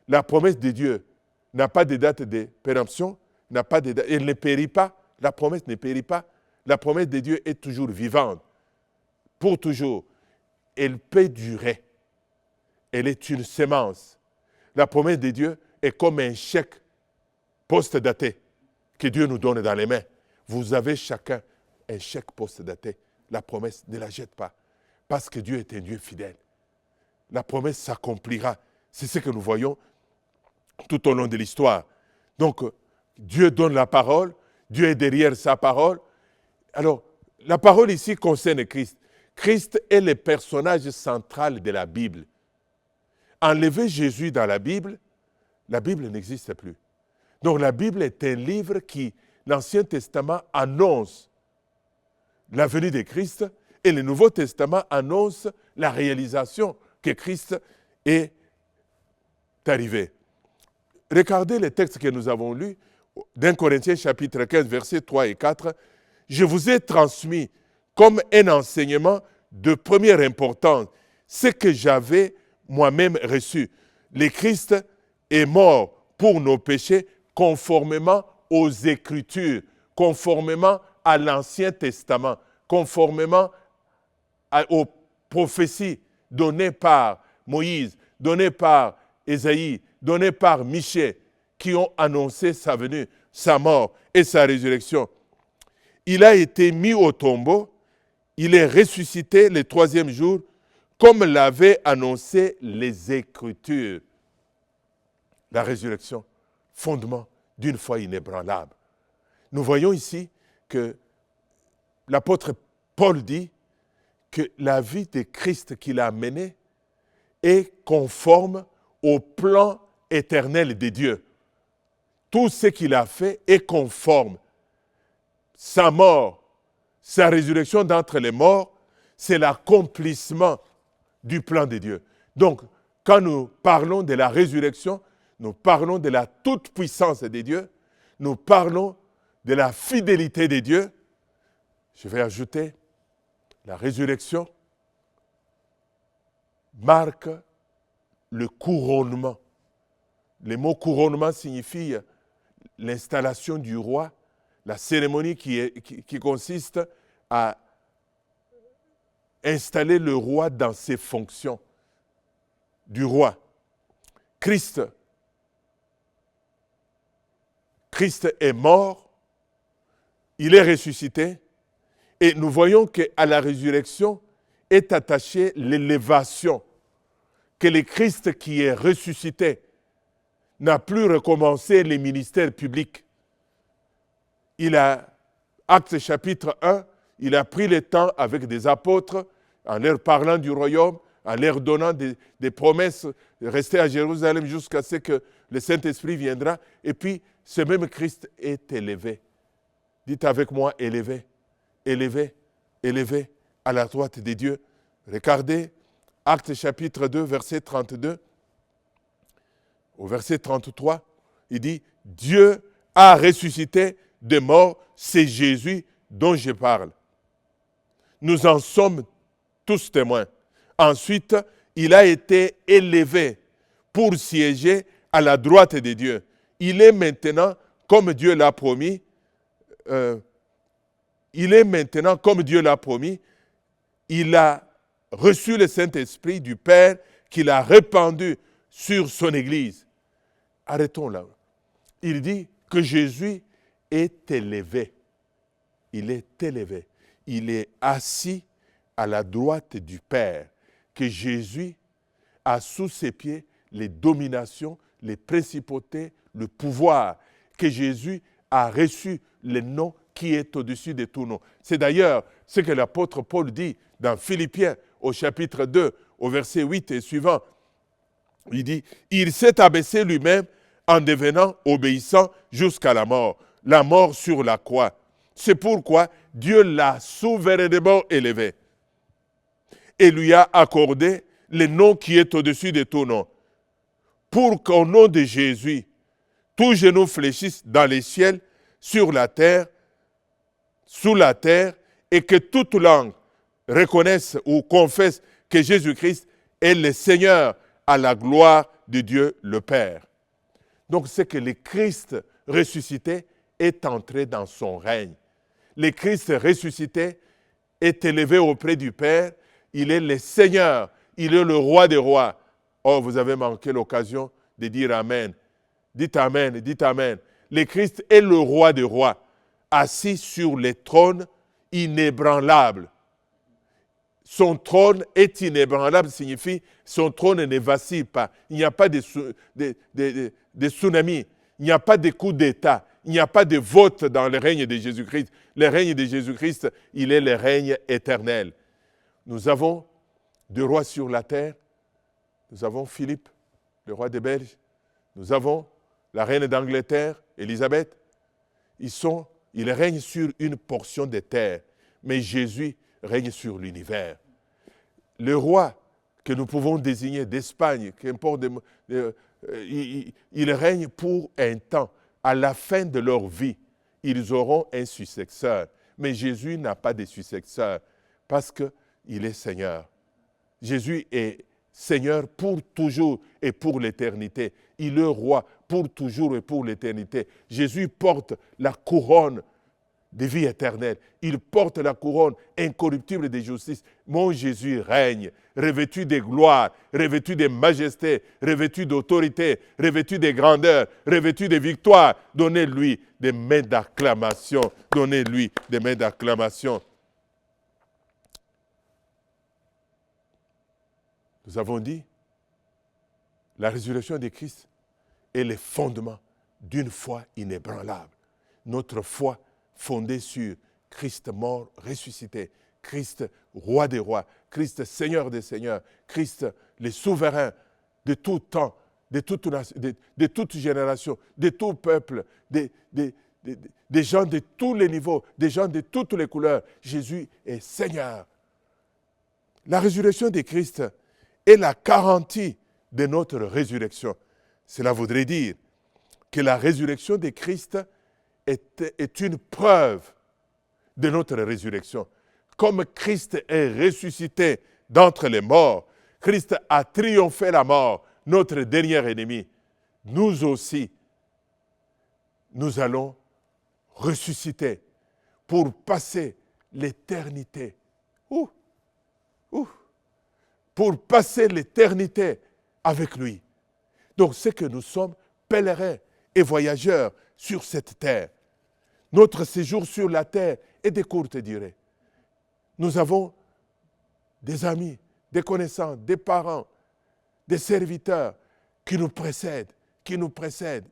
La promesse de Dieu n'a pas de date de péremption, elle ne périt pas. La promesse ne périt pas. La promesse de Dieu est toujours vivante, pour toujours. Elle peut durer. Elle est une semence. La promesse de Dieu est comme un chèque post-daté que Dieu nous donne dans les mains. Vous avez chacun un chèque post-daté. La promesse, ne la jette pas. Parce que Dieu est un Dieu fidèle. La promesse s'accomplira. C'est ce que nous voyons tout au long de l'histoire. Donc, Dieu donne la parole. Dieu est derrière sa parole. Alors, la parole ici concerne Christ. Christ est le personnage central de la Bible. Enlever Jésus dans la Bible n'existe plus. Donc la Bible est un livre qui, l'Ancien Testament annonce la venue de Christ et le Nouveau Testament annonce la réalisation que Christ est arrivé. Regardez les textes que nous avons lus, d'un Corinthiens chapitre 15, versets 3 et 4. « Je vous ai transmis comme un enseignement de première importance ce que j'avais moi-même reçu. Le Christ est mort pour nos péchés conformément aux Écritures, conformément à l'Ancien Testament, conformément aux prophéties données par Moïse, données par Ésaïe, données par Michée, qui ont annoncé sa venue, sa mort et sa résurrection. il a été mis au tombeau, il est ressuscité le troisième jour, comme l'avaient annoncé les Écritures. La résurrection, fondement d'une foi inébranlable. Nous voyons ici que l'apôtre Paul dit que la vie de Christ qu'il a menée est conforme au plan éternel de Dieu. Tout ce qu'il a fait est conforme. Sa mort, sa résurrection d'entre les morts, c'est l'accomplissement du plan de Dieu. Donc, quand nous parlons de la résurrection, nous parlons de la toute-puissance de Dieu, nous parlons de la fidélité de Dieu. Je vais ajouter, la résurrection marque le couronnement. Le mot couronnement signifie l'installation du roi, la cérémonie qui consiste à installer le roi dans ses fonctions du roi. Christ est mort, il est ressuscité, et nous voyons qu'à la résurrection est attachée l'élévation, que le Christ qui est ressuscité n'a plus recommencé les ministères publics. Actes chapitre 1, il a pris le temps avec des apôtres, en leur parlant du royaume, en leur donnant des promesses de rester à Jérusalem jusqu'à ce que le Saint-Esprit viendra. Et puis, ce même Christ est élevé. Dites avec moi, élevé, élevé, élevé à la droite de Dieu. Regardez, Actes chapitre 2, verset 32. Au verset 33, il dit, Dieu a ressuscité de mort, c'est Jésus dont je parle. Nous en sommes tous témoins. Ensuite, il a été élevé pour siéger à la droite de Dieu. Il est maintenant, comme Dieu l'a promis, il a reçu le Saint-Esprit du Père qu'il a répandu sur son Église. Arrêtons là. Il dit que Jésus est élevé. Il est élevé. Il est assis à la droite du Père. Que Jésus a sous ses pieds les dominations, les principautés, le pouvoir. Que Jésus a reçu le nom qui est au-dessus de tout nom. C'est d'ailleurs ce que l'apôtre Paul dit dans Philippiens au chapitre 2, au verset 8 et suivant. Il dit, il s'est abaissé lui-même en devenant obéissant jusqu'à la mort sur la croix. C'est pourquoi Dieu l'a souverainement élevé et lui a accordé le nom qui est au-dessus de tout nom, pour qu'au nom de Jésus, tout genou fléchisse dans les ciels, sur la terre, sous la terre, et que toute langue reconnaisse ou confesse que Jésus-Christ est le Seigneur à la gloire de Dieu le Père. Donc c'est que le Christ ressuscité est entré dans son règne. Le Christ ressuscité est élevé auprès du Père. Il est le Seigneur, il est le roi des rois. Oh, vous avez manqué l'occasion de dire Amen. Dites Amen, dites Amen. Le Christ est le roi des rois, assis sur le trône inébranlable. Son trône est inébranlable, signifie son trône ne vacille pas. Il n'y a pas de tsunami, il n'y a pas de coup d'État, il n'y a pas de vote dans le règne de Jésus-Christ. Le règne de Jésus-Christ, il est le règne éternel. Nous avons deux rois sur la terre. Nous avons Philippe, le roi des Belges. Nous avons la reine d'Angleterre, Élisabeth. Ils règnent sur une portion de terre, mais Jésus règne sur l'univers. Le roi que nous pouvons désigner d'Espagne, qu'importe, il règne pour un temps. À la fin de leur vie, ils auront un successeur. Mais Jésus n'a pas de successeur parce qu'il est Seigneur. Jésus est Seigneur pour toujours et pour l'éternité. Il est roi pour toujours et pour l'éternité. Jésus porte la couronne de vie éternelle. Il porte la couronne incorruptible de justice. Mon Jésus règne, revêtu de gloire, revêtu de majesté, revêtu d'autorité, revêtu de grandeur, revêtu de victoire. Donnez-lui des mains d'acclamation. Donnez-lui des mains d'acclamation. Nous avons dit, la résurrection de Christ est le fondement d'une foi inébranlable. Notre foi fondée sur Christ mort, ressuscité, Christ roi des rois, Christ seigneur des seigneurs, Christ le souverain de tout temps, de toute génération, de tout peuple, des gens de tous les niveaux, des gens de toutes les couleurs. Jésus est Seigneur. La résurrection de Christ est la garantie de notre résurrection. Cela voudrait dire que la résurrection de Christ est une preuve de notre résurrection. Comme Christ est ressuscité d'entre les morts, Christ a triomphé la mort, notre dernier ennemi. Nous aussi, nous allons ressusciter pour passer l'éternité. Pour passer l'éternité avec lui. Donc c'est que nous sommes pèlerins et voyageurs sur cette terre. Notre séjour sur la terre est de courte durée. Nous avons des amis, des connaissances, des parents, des serviteurs qui nous précèdent,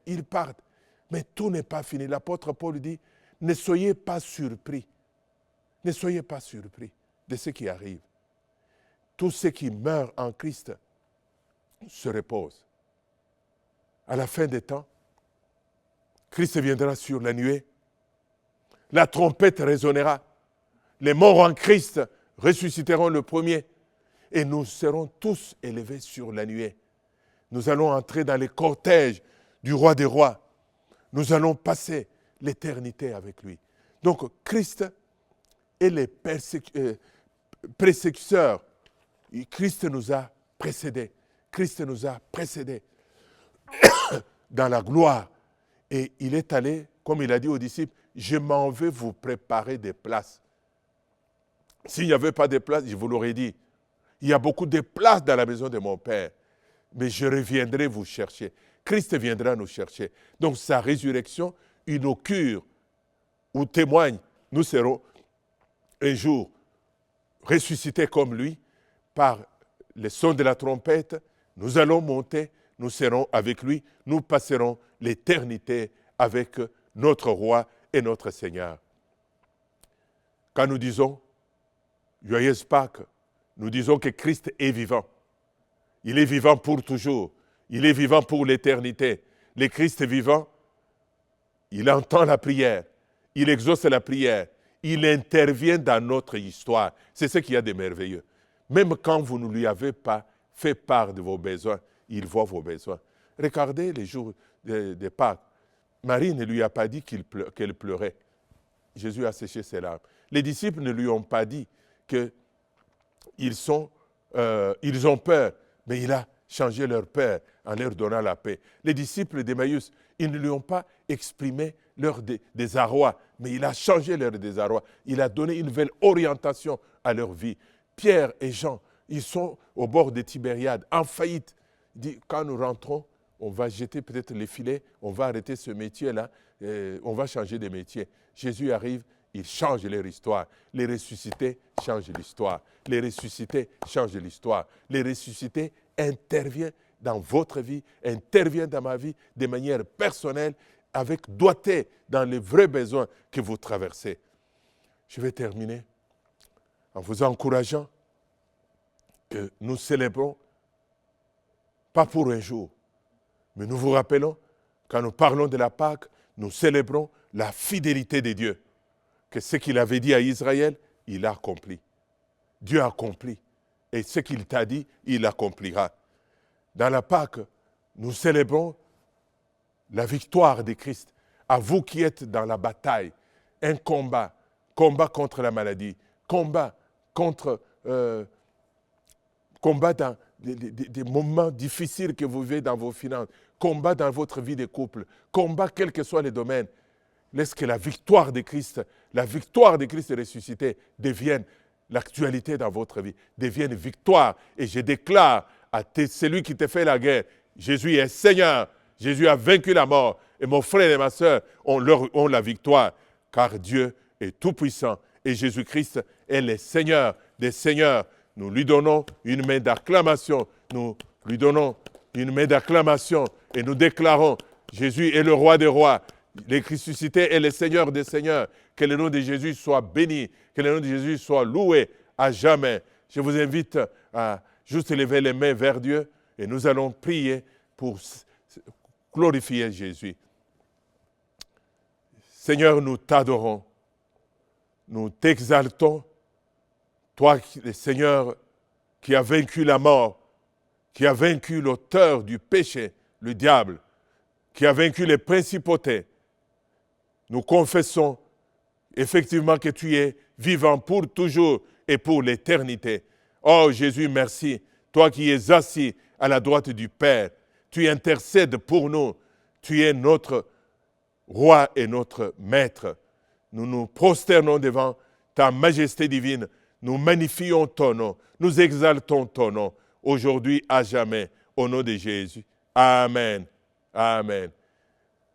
ils partent. Mais tout n'est pas fini. L'apôtre Paul dit, ne soyez pas surpris. Ne soyez pas surpris de ce qui arrive. Tous ceux qui meurent en Christ se reposent. À la fin des temps, Christ viendra sur la nuée. La trompette résonnera. Les morts en Christ ressusciteront le premier. Et nous serons tous élevés sur la nuée. Nous allons entrer dans les cortèges du roi des rois. Nous allons passer l'éternité avec lui. Donc Christ est le précurseur. Christ nous a précédés. Christ nous a précédés dans la gloire. Et il est allé, comme il a dit aux disciples, je m'en vais vous préparer des places. S'il n'y avait pas de places, je vous l'aurais dit. Il y a beaucoup de places dans la maison de mon Père. Mais je reviendrai vous chercher. Christ viendra nous chercher. Donc sa résurrection inaugure ou témoigne. Nous serons un jour ressuscités comme lui par le son de la trompette. Nous allons monter, nous serons avec lui. Nous passerons l'éternité avec notre roi et notre Seigneur. Quand nous disons Joyeuse Pâques, nous disons que Christ est vivant. Il est vivant pour toujours. Il est vivant pour l'éternité. Le Christ est vivant. Il entend la prière. Il exauce la prière. Il intervient dans notre histoire. C'est ce qu'il y a de merveilleux. Même quand vous ne lui avez pas fait part de vos besoins, il voit vos besoins. Regardez les jours de Pâques. Marie ne lui a pas dit qu'elle pleurait. Jésus a séché ses larmes. Les disciples ne lui ont pas dit qu'ils ont peur, mais il a changé leur peur en leur donnant la paix. Les disciples d'Emmaüs, ils ne lui ont pas exprimé leur désarroi, mais il a changé leur désarroi. Il a donné une nouvelle orientation à leur vie. Pierre et Jean, ils sont au bord de Tibériade, en faillite. Il dit, quand nous rentrons, on va jeter peut-être les filets, on va arrêter ce métier-là, on va changer de métier. Jésus arrive, il change leur histoire. Les ressuscités changent l'histoire. Les ressuscités changent l'histoire. Les ressuscités interviennent dans votre vie, interviennent dans ma vie de manière personnelle, avec doigté dans les vrais besoins que vous traversez. Je vais terminer en vous encourageant que nous célébrons, pas pour un jour, mais nous vous rappelons, quand nous parlons de la Pâque, nous célébrons la fidélité de Dieu. Que ce qu'il avait dit à Israël, il a accompli. Dieu a accompli. Et ce qu'il t'a dit, il accomplira. Dans la Pâque, nous célébrons la victoire de Christ. À vous qui êtes dans la bataille, un combat contre la maladie, combat dans des moments difficiles que vous vivez dans vos finances, combat dans votre vie de couple, combat quels que soient les domaines. Laisse que la victoire de Christ ressuscité devienne l'actualité dans votre vie devienne victoire. Et je déclare à celui qui te fait la guerre, Jésus est Seigneur, Jésus a vaincu la mort. Et mon frère et ma soeur ont la victoire, car Dieu est tout-puissant. Et Jésus-Christ est le Seigneur des Seigneurs. Nous lui donnons une main d'acclamation. Nous lui donnons une main d'acclamation et nous déclarons, Jésus est le roi des rois. Le Christ ressuscité est le Seigneur des Seigneurs. Que le nom de Jésus soit béni. Que le nom de Jésus soit loué à jamais. Je vous invite à juste lever les mains vers Dieu et nous allons prier pour glorifier Jésus. Seigneur, nous t'adorons. Nous t'exaltons. Toi, le Seigneur, qui a vaincu la mort, qui a vaincu l'auteur du péché, le diable, qui a vaincu les principautés. Nous confessons effectivement que tu es vivant pour toujours et pour l'éternité. Oh Jésus, merci. Toi qui es assis à la droite du Père, tu intercèdes pour nous. Tu es notre roi et notre maître. Nous nous prosternons devant ta majesté divine. Nous magnifions ton nom. Nous exaltons ton nom. Aujourd'hui, à jamais, au nom de Jésus. Amen. Amen.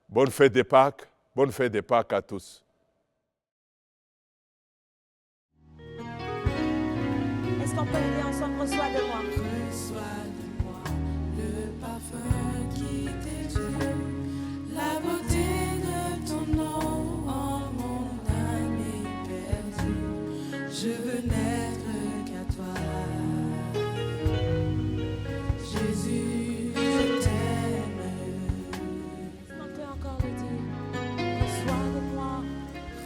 Bonne fête de Pâques. Bonne fête de Pâques à tous. Est-ce qu'on peut aider ensemble? Reçois de moi. Reçois de moi le parfum qui t'est dû, la beauté de ton nom en mon âme est perdue. Je veux n'être qu'à toi. Jésus, je t'aime. Est-ce qu'on peut encore le dire? Reçois de moi.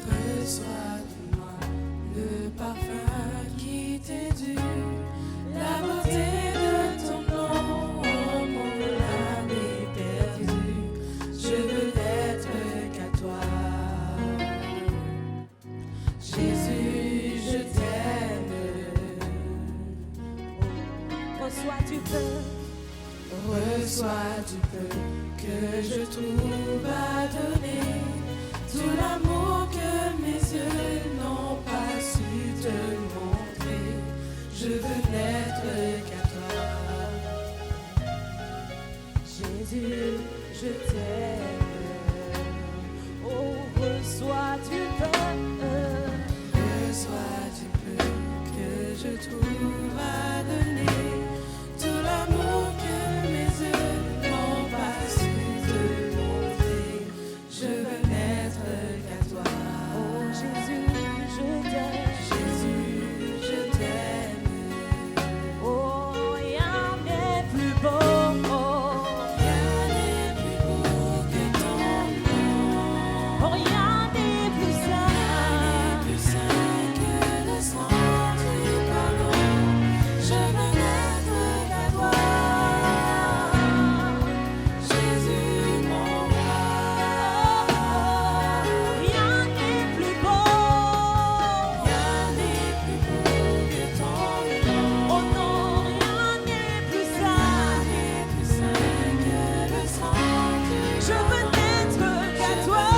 Reçois de moi le parfum qui t'est dû, la beauté de ton nom en mon âme est perdue. Je veux n'être qu'à toi. Jésus, je t'aime. Reçois du peu. Reçois du peu que je trouve à donner, tout l'amour que mes yeux n'ont pas su te montrer. Je veux n'être qu'à toi. Jésus, je t'aime. Oh, reçois du peu. Reçois du peu que je trouve à donner, tout l'amour que mes yeux n'ont pas su te montrer. Je veux n'être qu'à toi. Oh, Jésus, je t'aime. Jésus, je t'aime. Oh, rien n'est plus beau. Rien n'est plus beau que ton nom. Oh, rien n'est plus saint. Plus saint que le sang du pardon. Je veux n'être qu'à toi. Jésus, mon roi. Rien n'est plus beau. Rien n'est plus beau que ton nom. Oh non, rien n'est plus saint. Plus saint que le sang du Je veux n'être qu'à toi.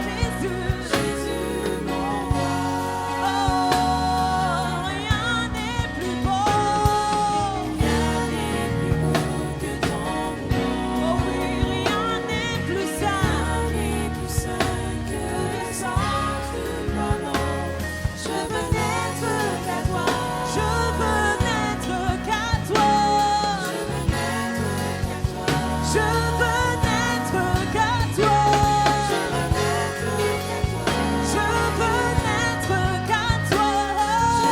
Jésus, Jésus, mon roi. oh, rien n'est plus beau. Rien n'est plus beau que ton nom. Oh oui, rien n'est plus saint. Rien n'est plus saint que le sang du pardon. Je veux n'être qu'à toi. Je veux n'être qu'à toi. Je veux n'être qu'à toi. Je veux n'être qu'à toi. Je veux n'être qu'à toi. Je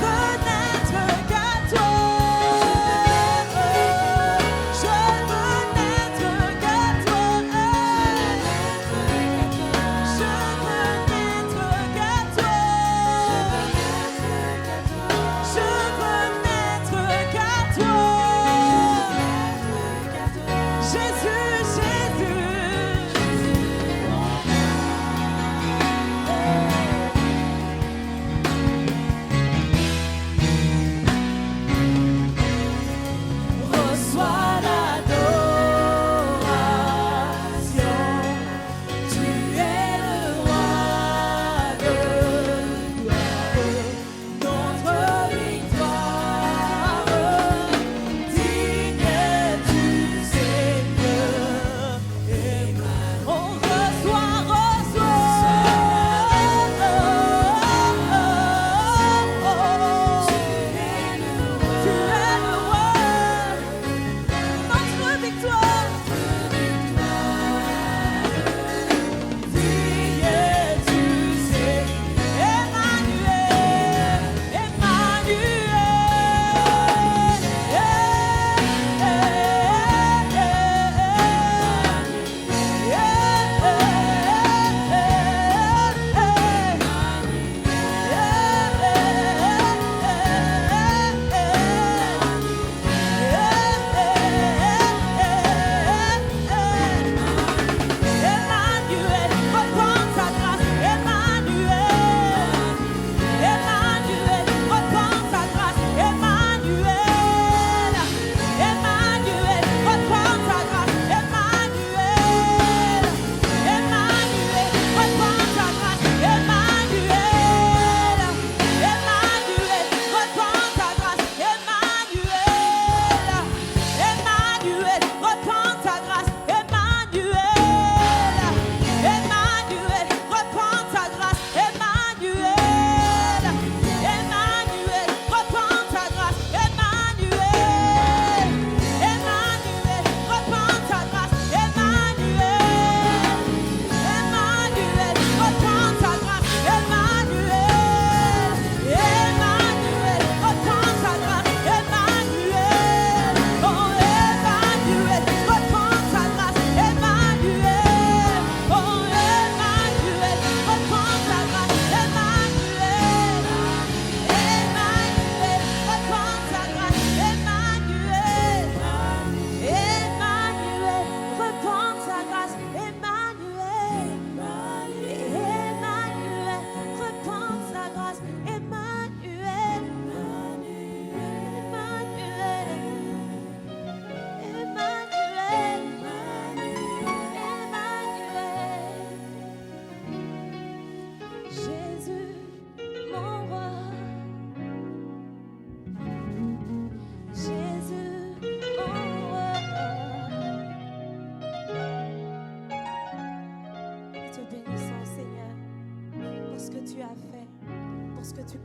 veux n'être qu'à toi. Je veux n'être qu'à toi. Je veux n'être qu'à toi. Je veux n'être qu'à toi.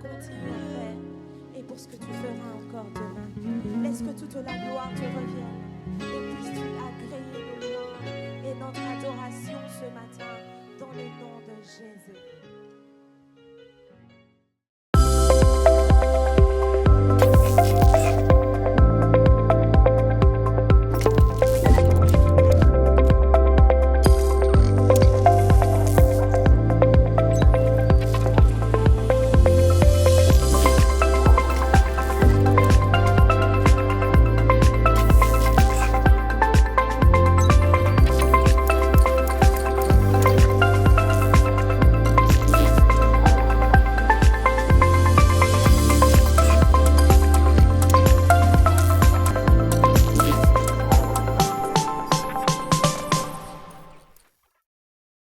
continues à faire et pour ce que tu feras encore demain. Laisse que toute la gloire te revienne et puisses-tu agréer nos louanges et notre adoration ce matin dans le nom de Jésus.